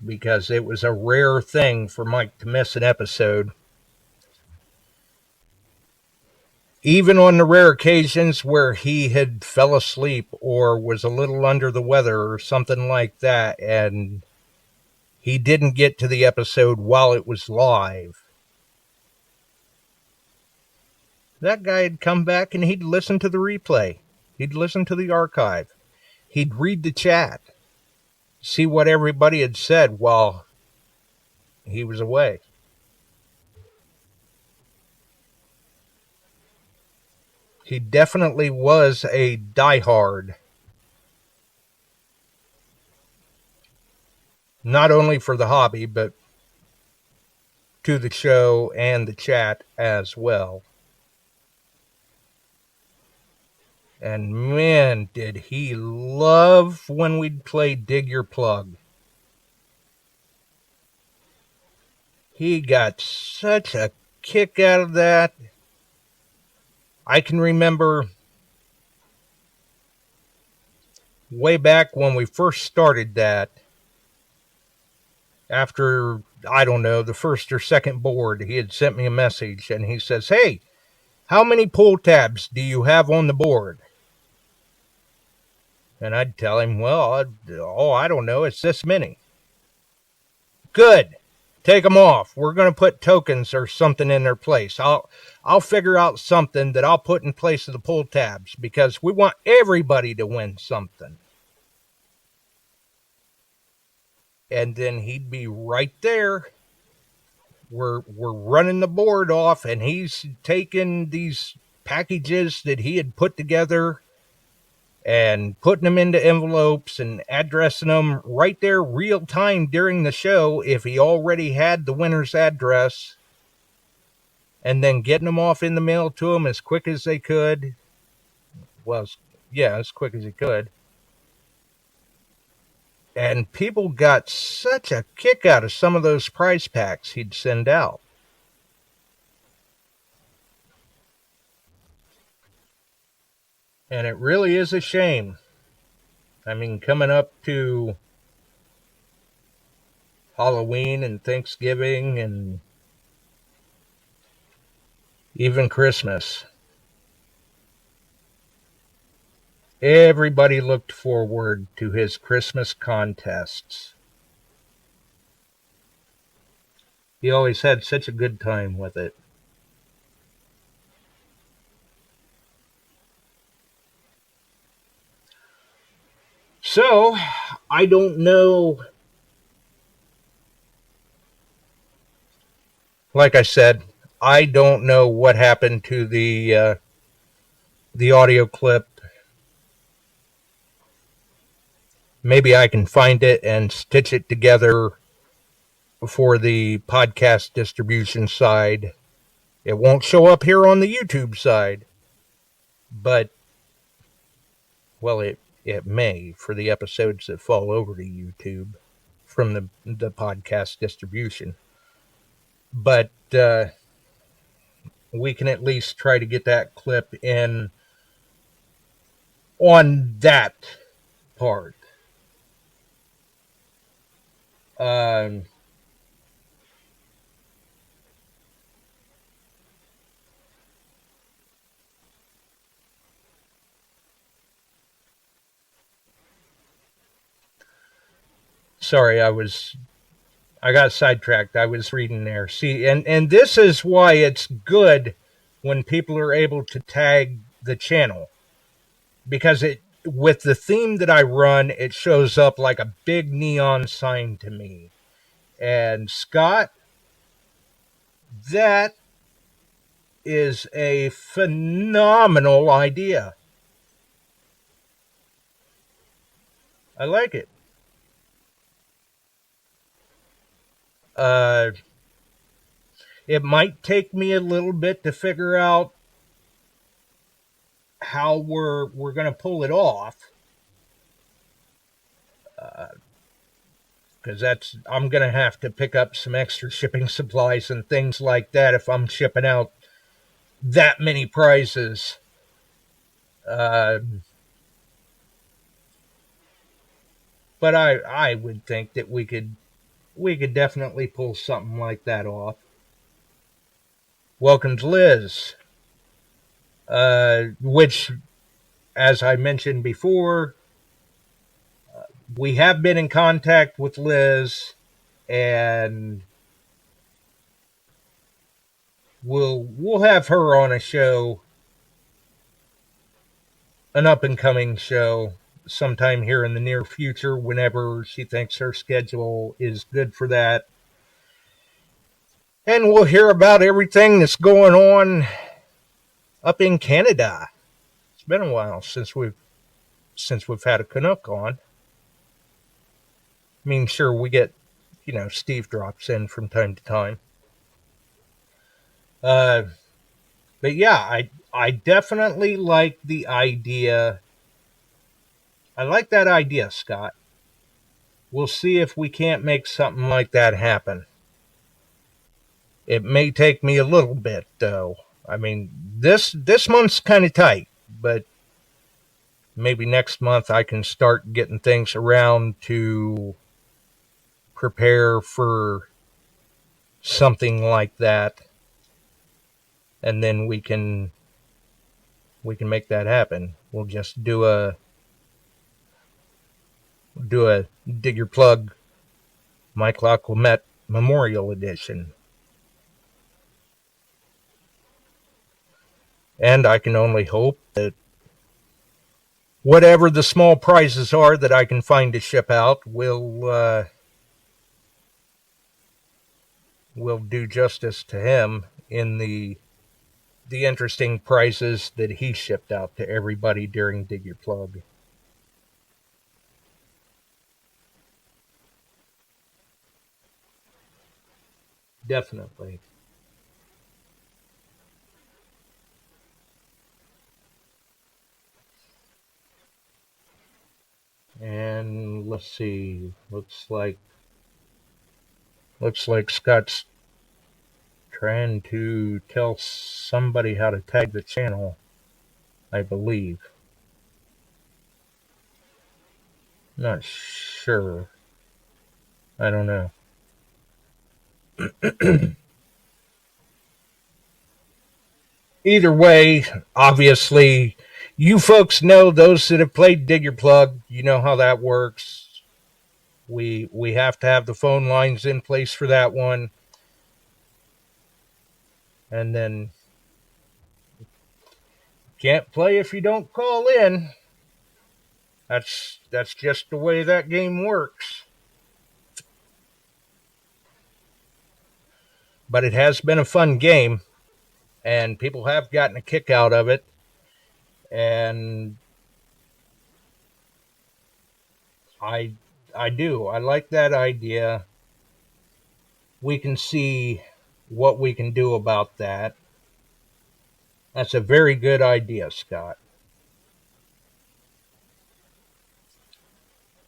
because it was a rare thing for Mike to miss an episode. Even on the rare occasions where he had fell asleep or was a little under the weather or something like that, and he didn't get to the episode while it was live, that guy'd come back and he'd listen to the replay. He'd listen to the archive. He'd read the chat, see what everybody had said while he was away. He definitely was a diehard. Not only for the hobby, but to the show and the chat as well. And man, did he love when we'd play Dig Your Plug. He got such a kick out of that. I can remember way back when we first started that, after, I don't know, the first or second board, he had sent me a message and he says, "Hey, how many pull tabs do you have on the board?" And I'd tell him, "Well, I don't know, it's this many." "Good. Take them off. We're going to put tokens or something in their place. I'll figure out something that I'll put in place of the pull tabs because we want everybody to win something." And then he'd be right there. We're running the board off, and he's taking these packages that he had put together and putting them into envelopes and addressing them right there real time during the show if he already had the winner's address, and then getting them off in the mail to him as quick as they could. Well, yeah, as quick as he could. And people got such a kick out of some of those prize packs he'd send out. And it really is a shame. I mean, coming up to Halloween and Thanksgiving and even Christmas, everybody looked forward to his Christmas contests. He always had such a good time with it. So, I don't know. Like I said, I don't know what happened to the audio clip. Maybe I can find it and stitch it together for the podcast distribution side. It won't show up here on the YouTube side, but, well, it may for the episodes that fall over to YouTube from the podcast distribution. But we can at least try to get that clip in on that part. Sorry, I got sidetracked. I was reading there. See, and this is why it's good when people are able to tag the channel, because it, with the theme that I run, it shows up like a big neon sign to me. And Scott, that is a phenomenal idea. I like it. It might take me a little bit to figure out how we're going to pull it off, because I'm going to have to pick up some extra shipping supplies and things like that if I'm shipping out that many prizes. But I would think that we could definitely pull something like that off. Welcome's Liz, which, as I mentioned before, we have been in contact with Liz, and we'll have her on a show, an up and coming show, sometime here in the near future, whenever she thinks her schedule is good for that. And we'll hear about everything that's going on up in Canada. It's been a while since we've had a Canuck on. I mean, sure, we get, Steve drops in from time to time. But yeah, I definitely like the idea. I like that idea, Scott. We'll see if we can't make something like that happen. It may take me a little bit, though. I mean, this month's kind of tight, but maybe next month I can start getting things around to prepare for something like that, and then we can make that happen. We'll just do a Dig Your Plug Mike Lacquement Memorial Edition. And I can only hope that whatever the small prizes are that I can find to ship out will do justice to him in the interesting prizes that he shipped out to everybody during Dig Your Plug. Definitely. And let's see. Looks like Scott's trying to tell somebody how to tag the channel, I believe. Not sure. I don't know. Either way, obviously, you folks know, those that have played Dig Your Plug, you know how that works. We have to have the phone lines in place for that one, and then can't play if you don't call in. That's just the way that game works. But it has been a fun game, and people have gotten a kick out of it. And I I do. I like that idea. We can see what we can do about that. That's a very good idea, Scott.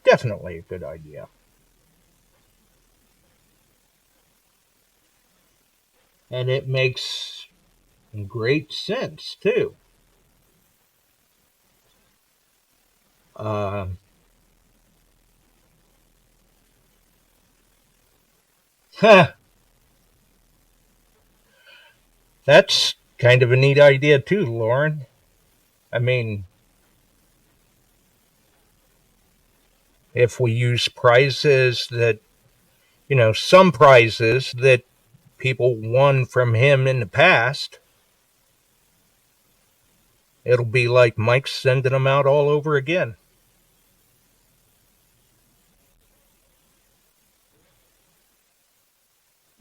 Definitely a good idea. And it makes great sense, too. Uh, that's kind of a neat idea, too, Lauren. I mean, if we use prizes that, some prizes that people won from him in the past, it'll be like Mike's sending them out all over again.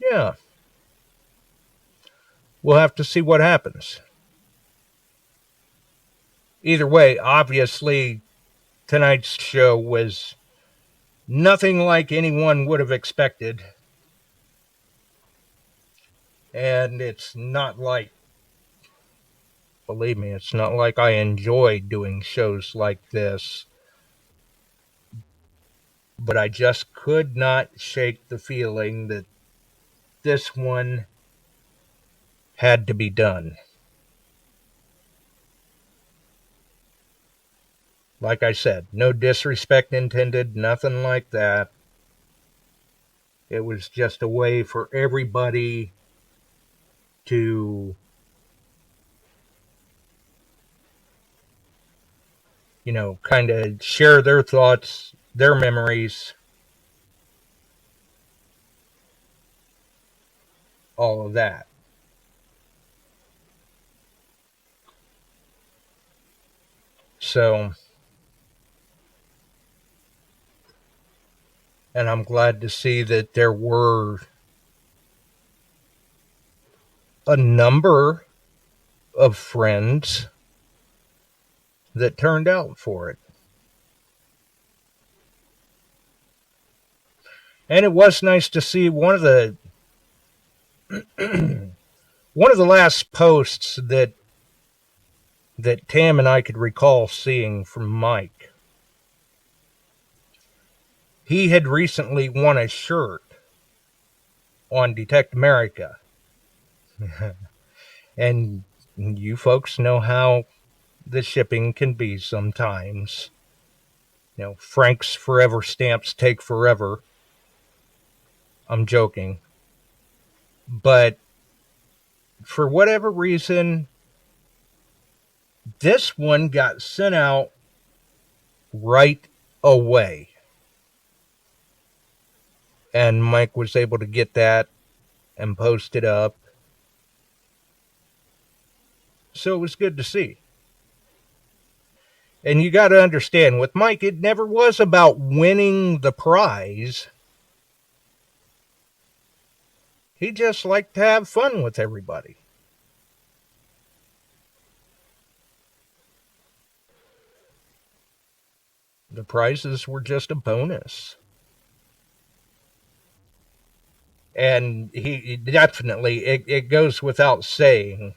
Yeah, we'll have to see what happens. Either way, obviously, tonight's show was nothing like anyone would have expected. And it's not like, believe me, it's not like I enjoy doing shows like this. But I just could not shake the feeling that this one had to be done. Like I said, no disrespect intended, nothing like that. It was just a way for everybody to, kind of share their thoughts, their memories, all of that. So, and I'm glad to see that there were a number of friends that turned out for it. And it was nice to see one of the one of the last posts that Tam and I could recall seeing from Mike. He had recently won a shirt on Detect America. And you folks know how the shipping can be sometimes. Frank's Forever stamps take forever. I'm joking. But for whatever reason, this one got sent out right away. And Mike was able to get that and post it up. So it was good to see. And you got to understand, with Mike, it never was about winning the prize. He just liked to have fun with everybody. The prizes were just a bonus. And he definitely, it goes without saying,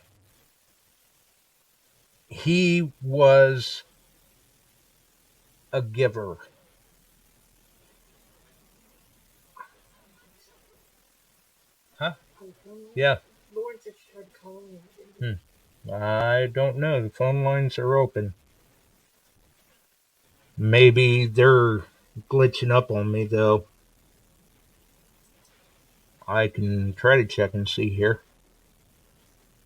he was a giver. Huh? Yeah. I don't know. The phone lines are open. Maybe they're glitching up on me, though. I can try to check and see here.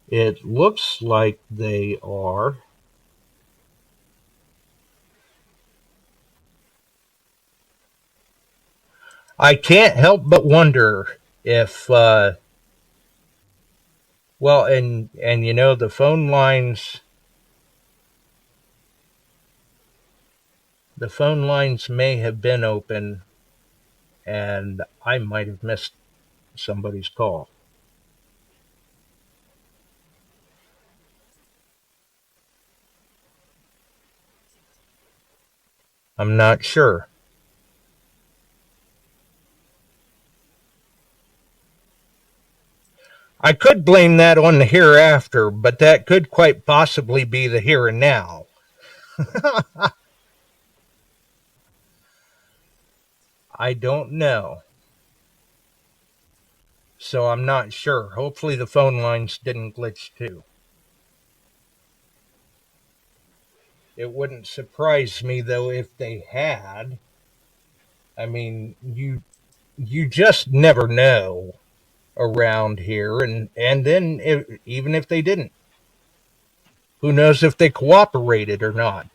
It looks like they are. I can't help but wonder if, well, and you know, the phone lines may have been open, and I might have missed somebody's call. I'm not sure. I could blame that on the hereafter, but that could quite possibly be the here and now. I don't know. So I'm not sure. Hopefully the phone lines didn't glitch too. It wouldn't surprise me though if they had. I mean, you just never know around here, and then even if they didn't, who knows if they cooperated or not?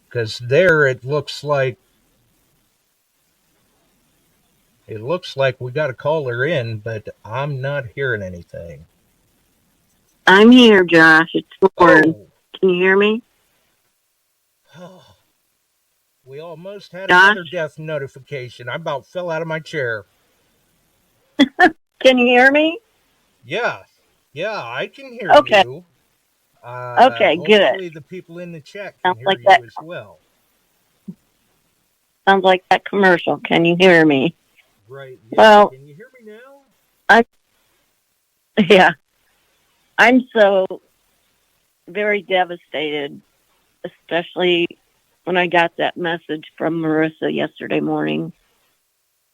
Because there it looks like we got a caller in, but I'm not hearing anything. I'm here, Josh. It's Lauren. Oh, Can you hear me? we almost had Josh? another death notification. I about fell out of my chair. Can you hear me? Yeah, yeah, I can hear Okay. you. Okay, good. Hopefully the people in the chat can Sounds hear like you that as well. sounds like that commercial. Can you hear me? Right, yeah. Well, Can you hear me now? yeah. I'm so very devastated, especially when I got that message from Marissa yesterday morning.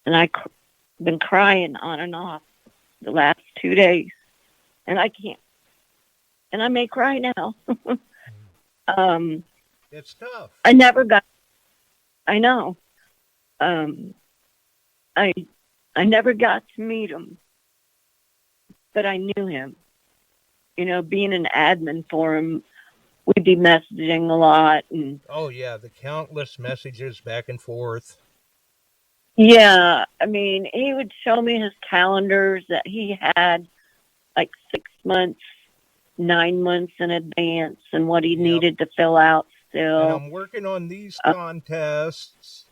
And I've been crying on and off the last 2 days. And I can't. And I may cry now. It's tough. I never got, I know. Um, I I never got to meet him, but I knew him. You know, being an admin for him, we'd be messaging a lot, and Oh yeah, the countless messages back and forth. yeah, I mean, he would show me his calendars that he had like 6 months, 9 months in advance, and what he Yep. needed to fill out And still. I'm working on these contests.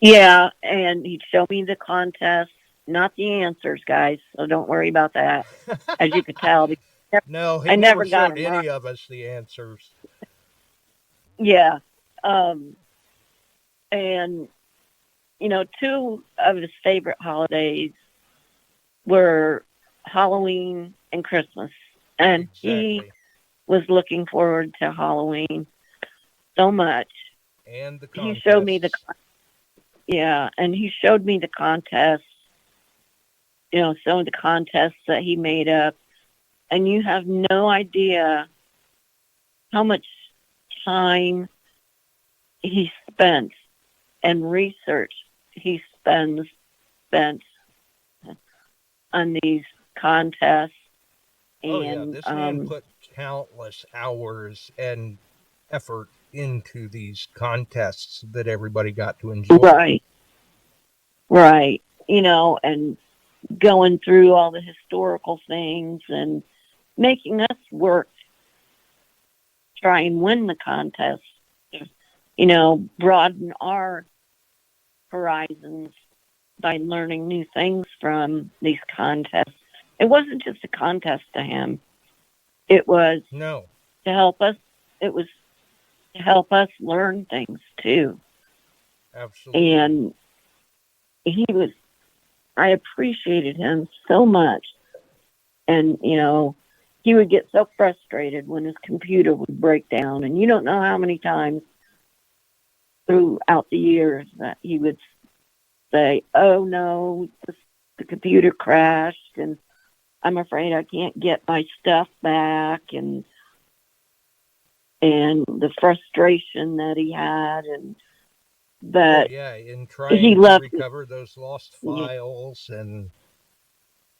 Yeah, and he'd show me the contests, not the answers, guys. So don't worry about that. As you could tell, No, he I never never got showed him right. any of us the answers. Yeah. Um, and, you know, two of his favorite holidays were Halloween and Christmas. And he Exactly. was looking forward to Halloween so much. And the He showed me contests. and he showed me the contests, you know, some of the contests that he made up. And you have no idea how much time he spent and research he spent on these contests. Oh yeah, And this man put countless hours and effort into these contests that everybody got to enjoy. right, you know, and going through all the historical things and making us work, try and win the contest, you know, broaden our horizons by learning new things from these contests. It wasn't just a contest to him. It was No, to help us. It was to help us learn things too. absolutely. And I appreciated him so much. And, he would get so frustrated when his computer would break down. And you don't know how many times throughout the years that he would say, "Oh no, the computer crashed and I'm afraid I can't get my stuff back," and the frustration that he had, but in he trying to loved it. recover those lost files. And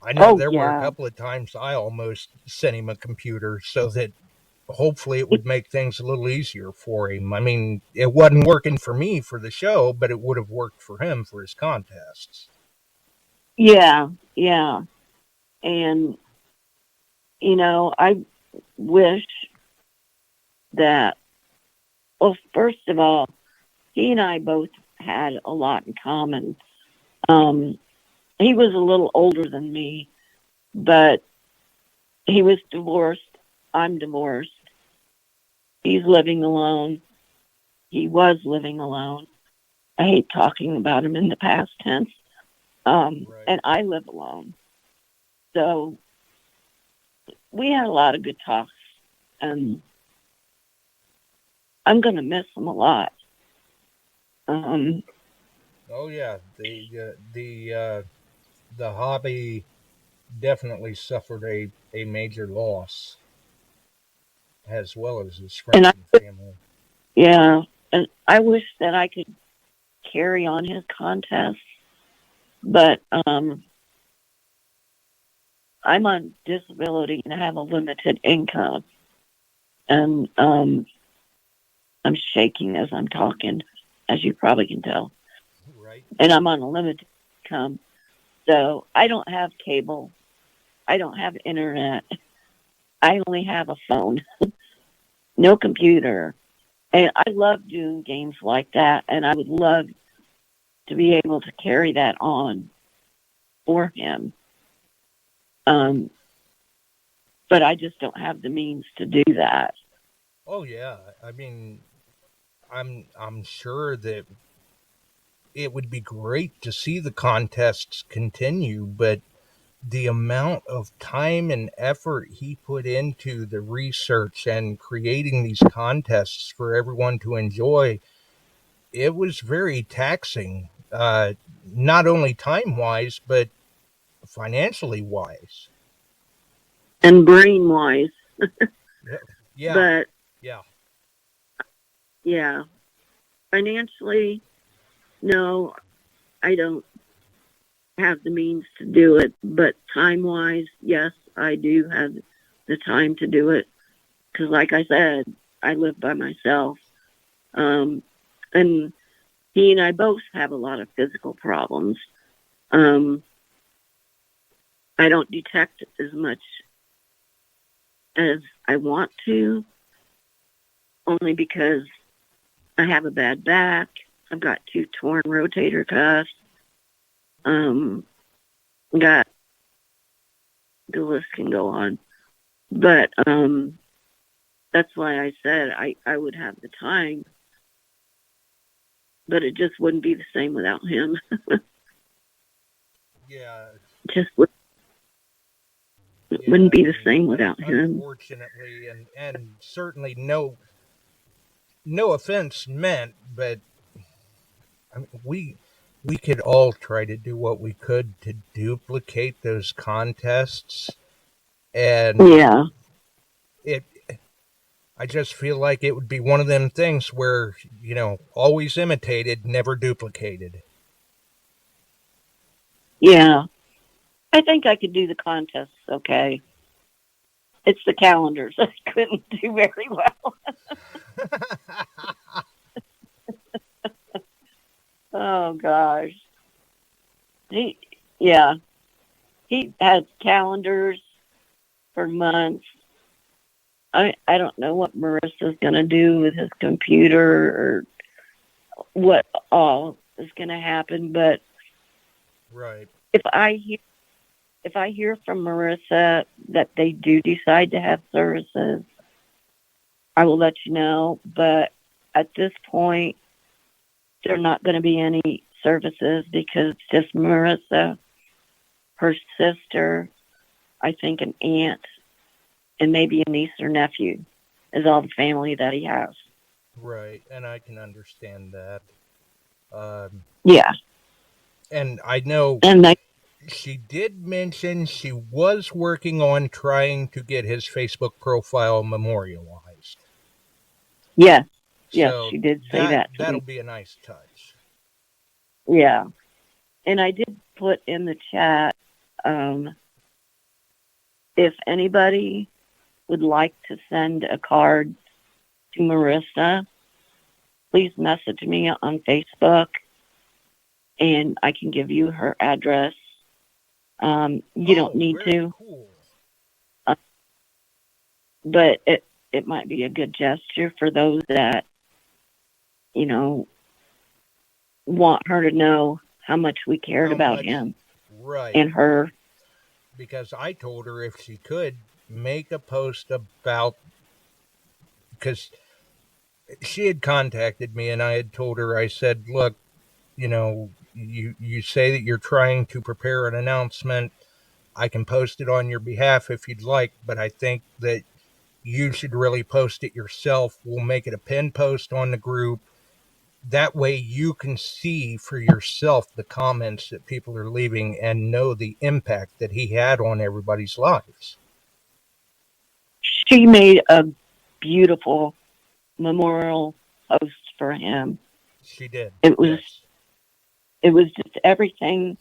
I know Oh there were a yeah. couple of times I almost sent him a computer so that hopefully it would make things a little easier for him. I mean, it wasn't working for me for the show, but it would have worked for him for his contests. Yeah, and I wish that, well, first of all, he and I both had a lot in common. He was a little older than me, but he was divorced. I'm divorced. He's living alone. He was living alone. I hate talking about him in the past tense. Right. And I live alone. So we had a lot of good talks, and I'm going to miss him a lot. Oh yeah, the hobby definitely suffered a major loss, as well as his And friends and family. yeah, and I wish that I could carry on his contests, but I'm on disability and I have a limited income, and I'm shaking as I'm talking, as you probably can tell. Right. And I'm on a limited income, so I don't have cable, I don't have internet, I only have a phone, no computer. And I love doing games like that, and I would love to be able to carry that on for him. But I just don't have the means to do that. Oh yeah. I mean, I'm sure that it would be great to see the contests continue, but the amount of time and effort he put into the research and creating these contests for everyone to enjoy, it was very taxing, not only time wise, but financially wise. And brain wise, Yeah, but yeah, yeah, financially, no, I don't have the means to do it. But time wise, yes, I do have the time to do it. Because, like I said, I live by myself. And he and I both have a lot of physical problems. Um, I don't detect as much as I want to, only because I have a bad back. I've got 2 torn rotator cuffs. Got, the list can go on. But that's why I said I would have the time, but it just wouldn't be the same without him. yeah, Just yeah. wouldn't be I the mean, same without him. unfortunately, and certainly no offense meant, but I mean, we could all try to do what we could to duplicate those contests, and Yeah, it I just feel like it would be one of them things where, always imitated, never duplicated. yeah. I think I could do the contests okay. It's the calendars I couldn't do very well. Oh gosh. He, yeah, he has calendars for months. I don't know what Marissa's going to do with his computer or what all is going to happen, but Right. if I hear from Marissa that they do decide to have services, I will let you know. But at this point, there are not going to be any services because it's just Marissa, her sister, I think an aunt, and maybe a niece or nephew is all the family that he has. Right, and I can understand that. Yeah. And I know And she did mention she was working on trying to get his Facebook profile memorialized. yes, So she did say that to that'll me. be a nice touch. Yeah. And I did put in the chat, if anybody would like to send a card to Marissa, please message me on Facebook and I can give you her address. You don't need very to, cool. but it might be a good gesture for those that, you know, want her to know how much we cared How about much? him Right. and her. Because I told her if she could make a post about, because she had contacted me and I had told her, I said, look, you say that you're trying to prepare an announcement. I can post it on your behalf if you'd like, but I think that you should really post it yourself. We'll make it a pin post on the group. That way you can see for yourself the comments that people are leaving and know the impact that he had on everybody's lives. She made a beautiful memorial post for him. She did. It was Yes. it was just everything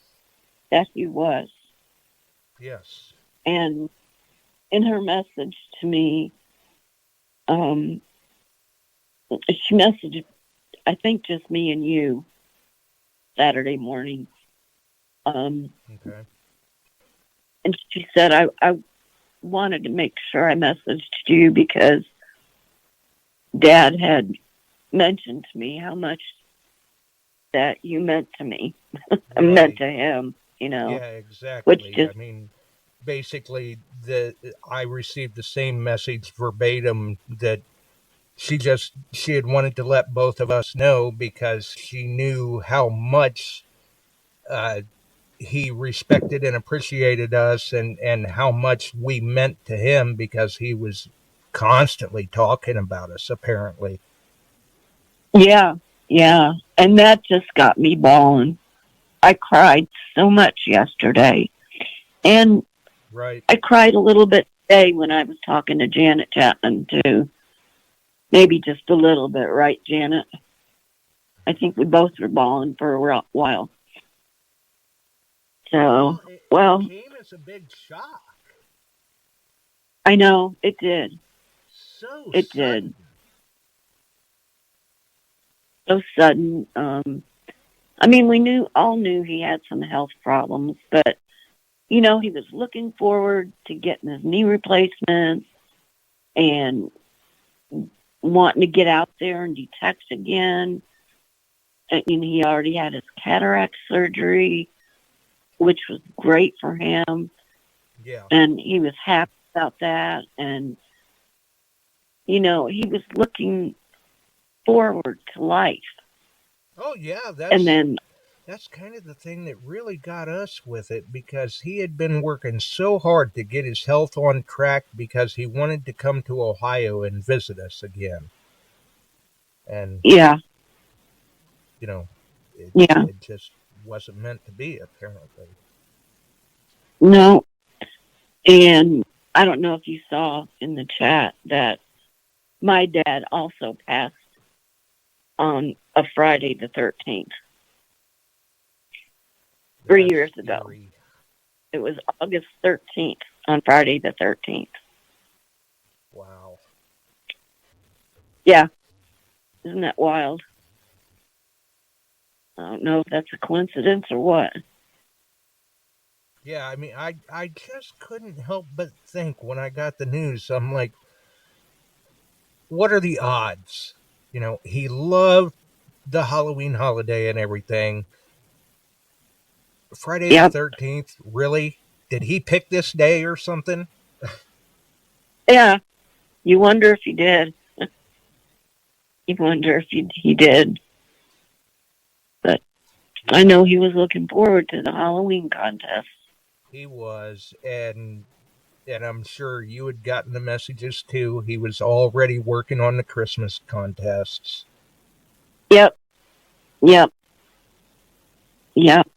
that he was. Yes. And in her message to me, she messaged, I think, just me and you Saturday morning. Okay. And she said, I wanted to make sure I messaged you because Dad had mentioned to me how much that you meant to me, meant to him, Yeah, exactly. which just, I mean, basically, I received the same message verbatim that she had wanted to let both of us know because she knew how much uh, he respected and appreciated us, and how much we meant to him because he was constantly talking about us, apparently. yeah. And that just got me bawling. I cried so much yesterday. And Right. I cried a little bit today when I was talking to Janet Chapman, too. Maybe just a little bit, right, Janet? I think we both were bawling for a while. So, It well, came as a big shock. I know it did. So It sudden. did. So sudden. I mean, we all knew he had some health problems, but he was looking forward to getting his knee replacements and wanting to get out there and detect again. And he already had his cataract surgery, which was great for him. Yeah. And he was happy about that. And, he was looking forward to life. Oh, yeah. And then, That's kind of the thing that really got us with it because he had been working so hard to get his health on track because he wanted to come to Ohio and visit us again. And, yeah, it just wasn't meant to be, apparently. no. And I don't know if you saw in the chat that my dad also passed on a Friday the 13th. 3 years ago. Eerie. It was August 13th on Friday the 13th. Wow. Yeah. Isn't that wild? I don't know if that's a coincidence or what. Yeah, I mean, I just couldn't help but think when I got the news, I'm like, what are the odds? He loved the Halloween holiday and everything. Friday the Yep. 13th, really? Did he pick this day or something? Yeah. You wonder if he did. You wonder if he did. But I know he was looking forward to the Halloween contest. He was, and I'm sure you had gotten the messages too. He was already working on the Christmas contests. Yep, yep, yep.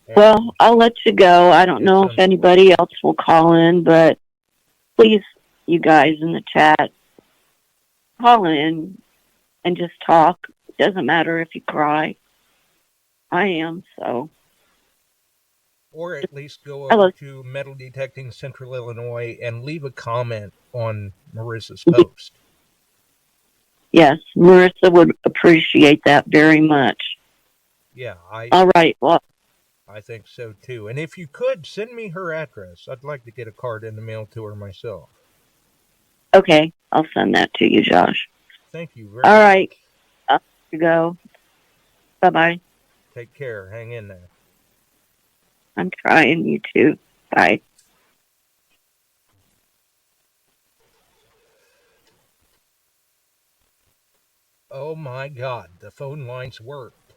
And Well, I'll let you go. I don't know if anybody else will call in, but please, you guys in the chat, call in and just talk. Doesn't matter if you cry. I am, so. or at least go over to Metal Detecting Central Illinois and leave a comment on Marissa's post. Yes, Marissa would appreciate that very much. Yeah, all right. Well, I think so too. And if you could, send me her address. I'd like to get a card in the mail to her myself. Okay, I'll send that to you, Josh. Thank you very All much. right. I'll let you go. Bye-bye. Take care. Hang in there. I'm trying. You too. Bye. Oh my God, the phone lines worked.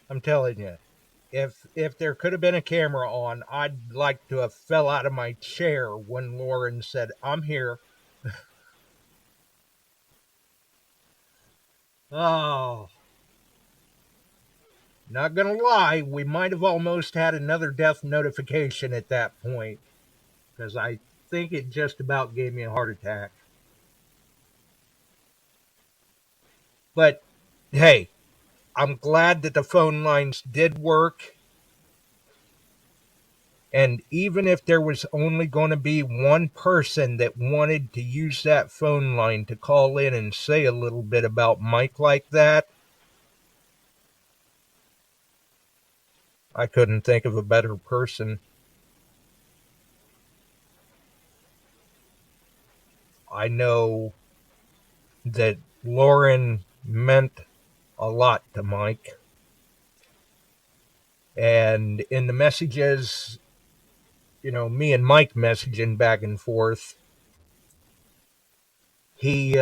I'm telling you, if there could have been a camera on, I'd like to have fell out of my chair when Lauren said, "I'm here." Oh, not gonna lie, we might have almost had another death notification at that point, because I think it just about gave me a heart attack. But hey, I'm glad that the phone lines did work. And even if there was only going to be one person that wanted to use that phone line to call in and say a little bit about Mike like that, I couldn't think of a better person. I know that Lauren meant a lot to Mike. And in the messages, me and Mike messaging back and forth, he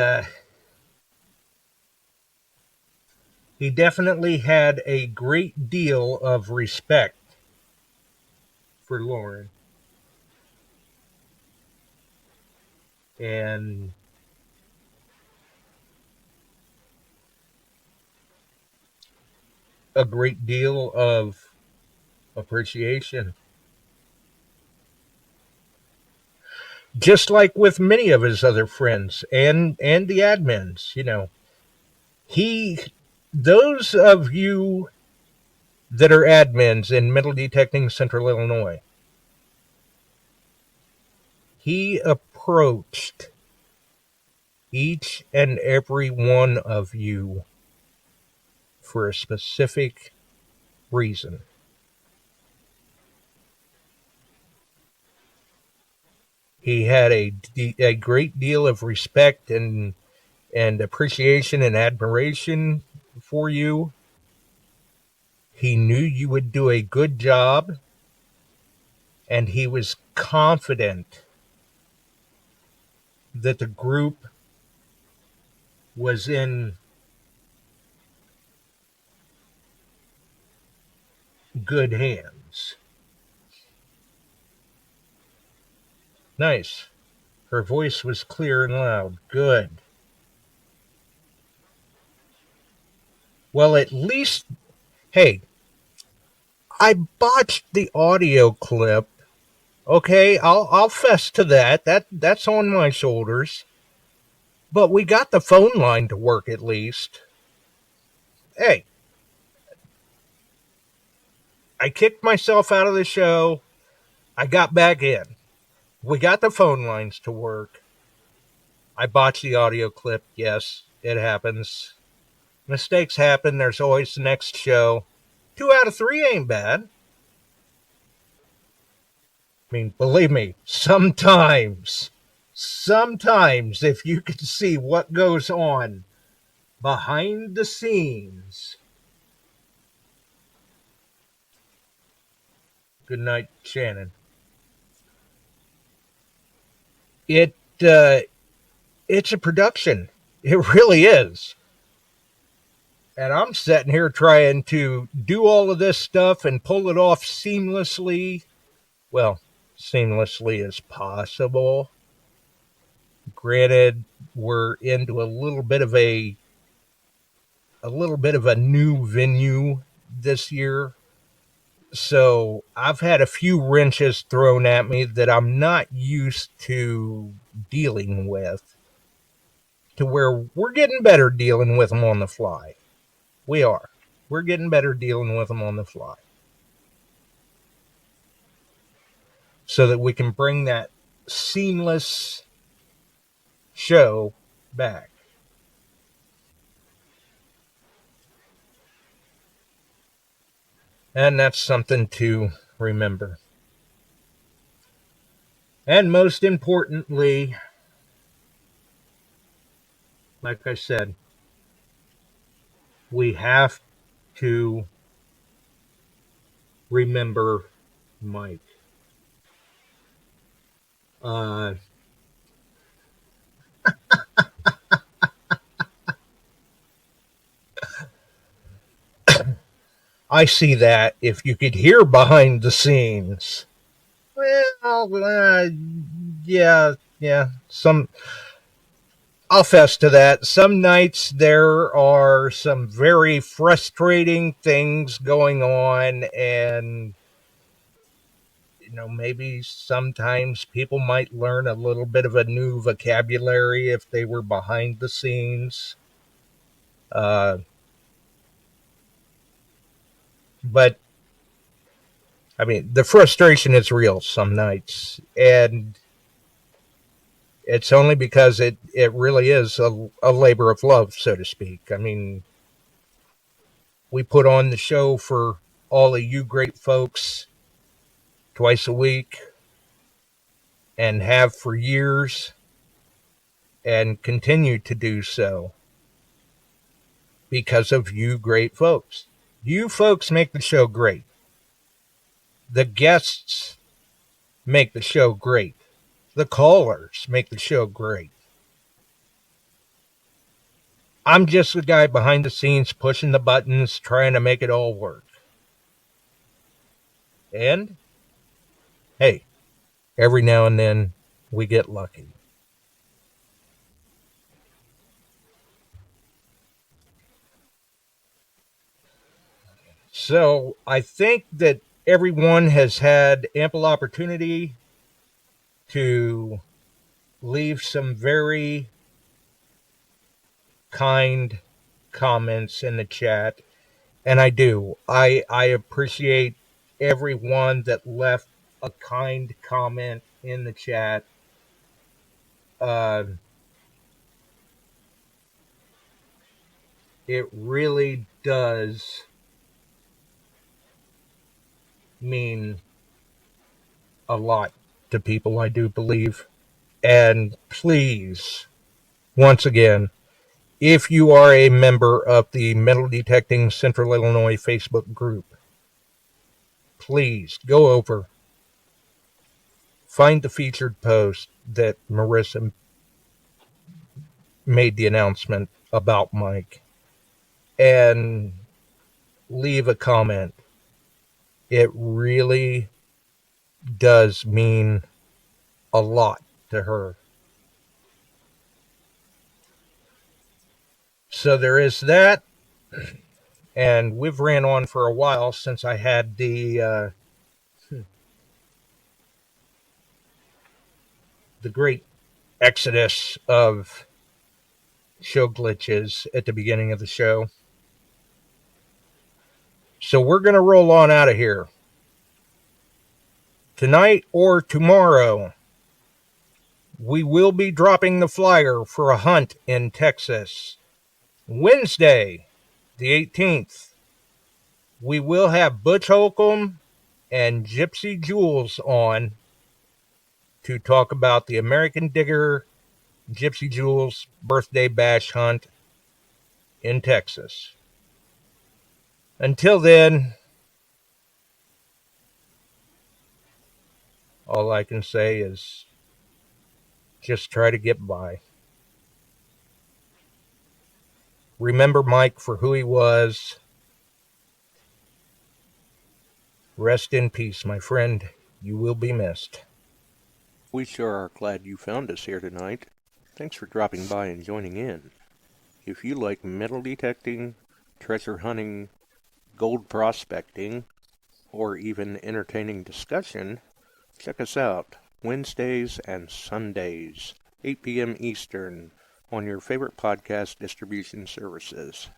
definitely had a great deal of respect for Lauren. And a great deal of appreciation. Just like with many of his other friends and the admins, he those of you that are admins in Metal Detecting Central Illinois, he approached each and every one of you for a specific reason. He had a great deal of respect and appreciation and admiration for you. He knew you would do a good job, and he was confident that the group was in good hands. Nice. Her voice was clear and loud. Good. Well, at least, hey, I botched the audio clip. Okay, I'll fess to that. That's on my shoulders. But we got the phone line to work at least. Hey, I kicked myself out of the show. I got back in. We got the phone lines to work. I botched the audio clip. Yes, it happens. Mistakes happen. There's always the next show. 2 out of 3 ain't bad. I mean, believe me, sometimes, if you could see what goes on behind the scenes. Good night, Shannon. It's a production. It really is. And I'm sitting here trying to do all of this stuff and pull it off seamlessly. Well, seamlessly as possible. Granted, we're into a little bit of a new venue this year. So I've had a few wrenches thrown at me that I'm not used to dealing with, to where we're getting better dealing with them on the fly. We are. We're getting better dealing with them on the fly. So that we can bring that seamless show back. And that's something to remember. And most importantly, like I said, we have to remember Mike. Uh, I see that if you could hear behind the scenes. Well, yeah. I'll fess to that. Some nights there are some very frustrating things going on, and maybe sometimes people might learn a little bit of a new vocabulary if they were behind the scenes. Uh, but I mean, the frustration is real some nights, and it's only because it really is a labor of love, so to speak. I mean, we put on the show for all of you great folks twice a week and have for years and continue to do so because of you great folks. You folks make the show great. The guests make the show great. The callers make the show great. I'm just the guy behind the scenes pushing the buttons, trying to make it all work. And hey, every now and then we get lucky. So I think that everyone has had ample opportunity to leave some very kind comments in the chat. And I do. I appreciate everyone that left a kind comment in the chat. Uh, it really does mean a lot to people, I do believe. And please, once again, if you are a member of the Metal Detecting Central Illinois Facebook group, please go over, find the featured post that Marissa made the announcement about Mike, and leave a comment. It really does mean a lot to her. So there is that, and we've ran on for a while since I had the great exodus of show glitches at the beginning of the show. So we're going to roll on out of here. Tonight or tomorrow, we will be dropping the flyer for a hunt in Texas. Wednesday, the 18th, we will have Butch Holcomb and Gypsy Jules on to talk about the American Digger Gypsy Jules birthday bash hunt in Texas. Until then, all I can say is just try to get by. remember Mike for who he was. Rest in peace, my friend. You will be missed. We sure are glad you found us here tonight. Thanks for dropping by and joining in. If you like metal detecting, treasure hunting, gold prospecting, or even entertaining discussion, check us out Wednesdays and Sundays, 8 p.m. Eastern, on your favorite podcast distribution services.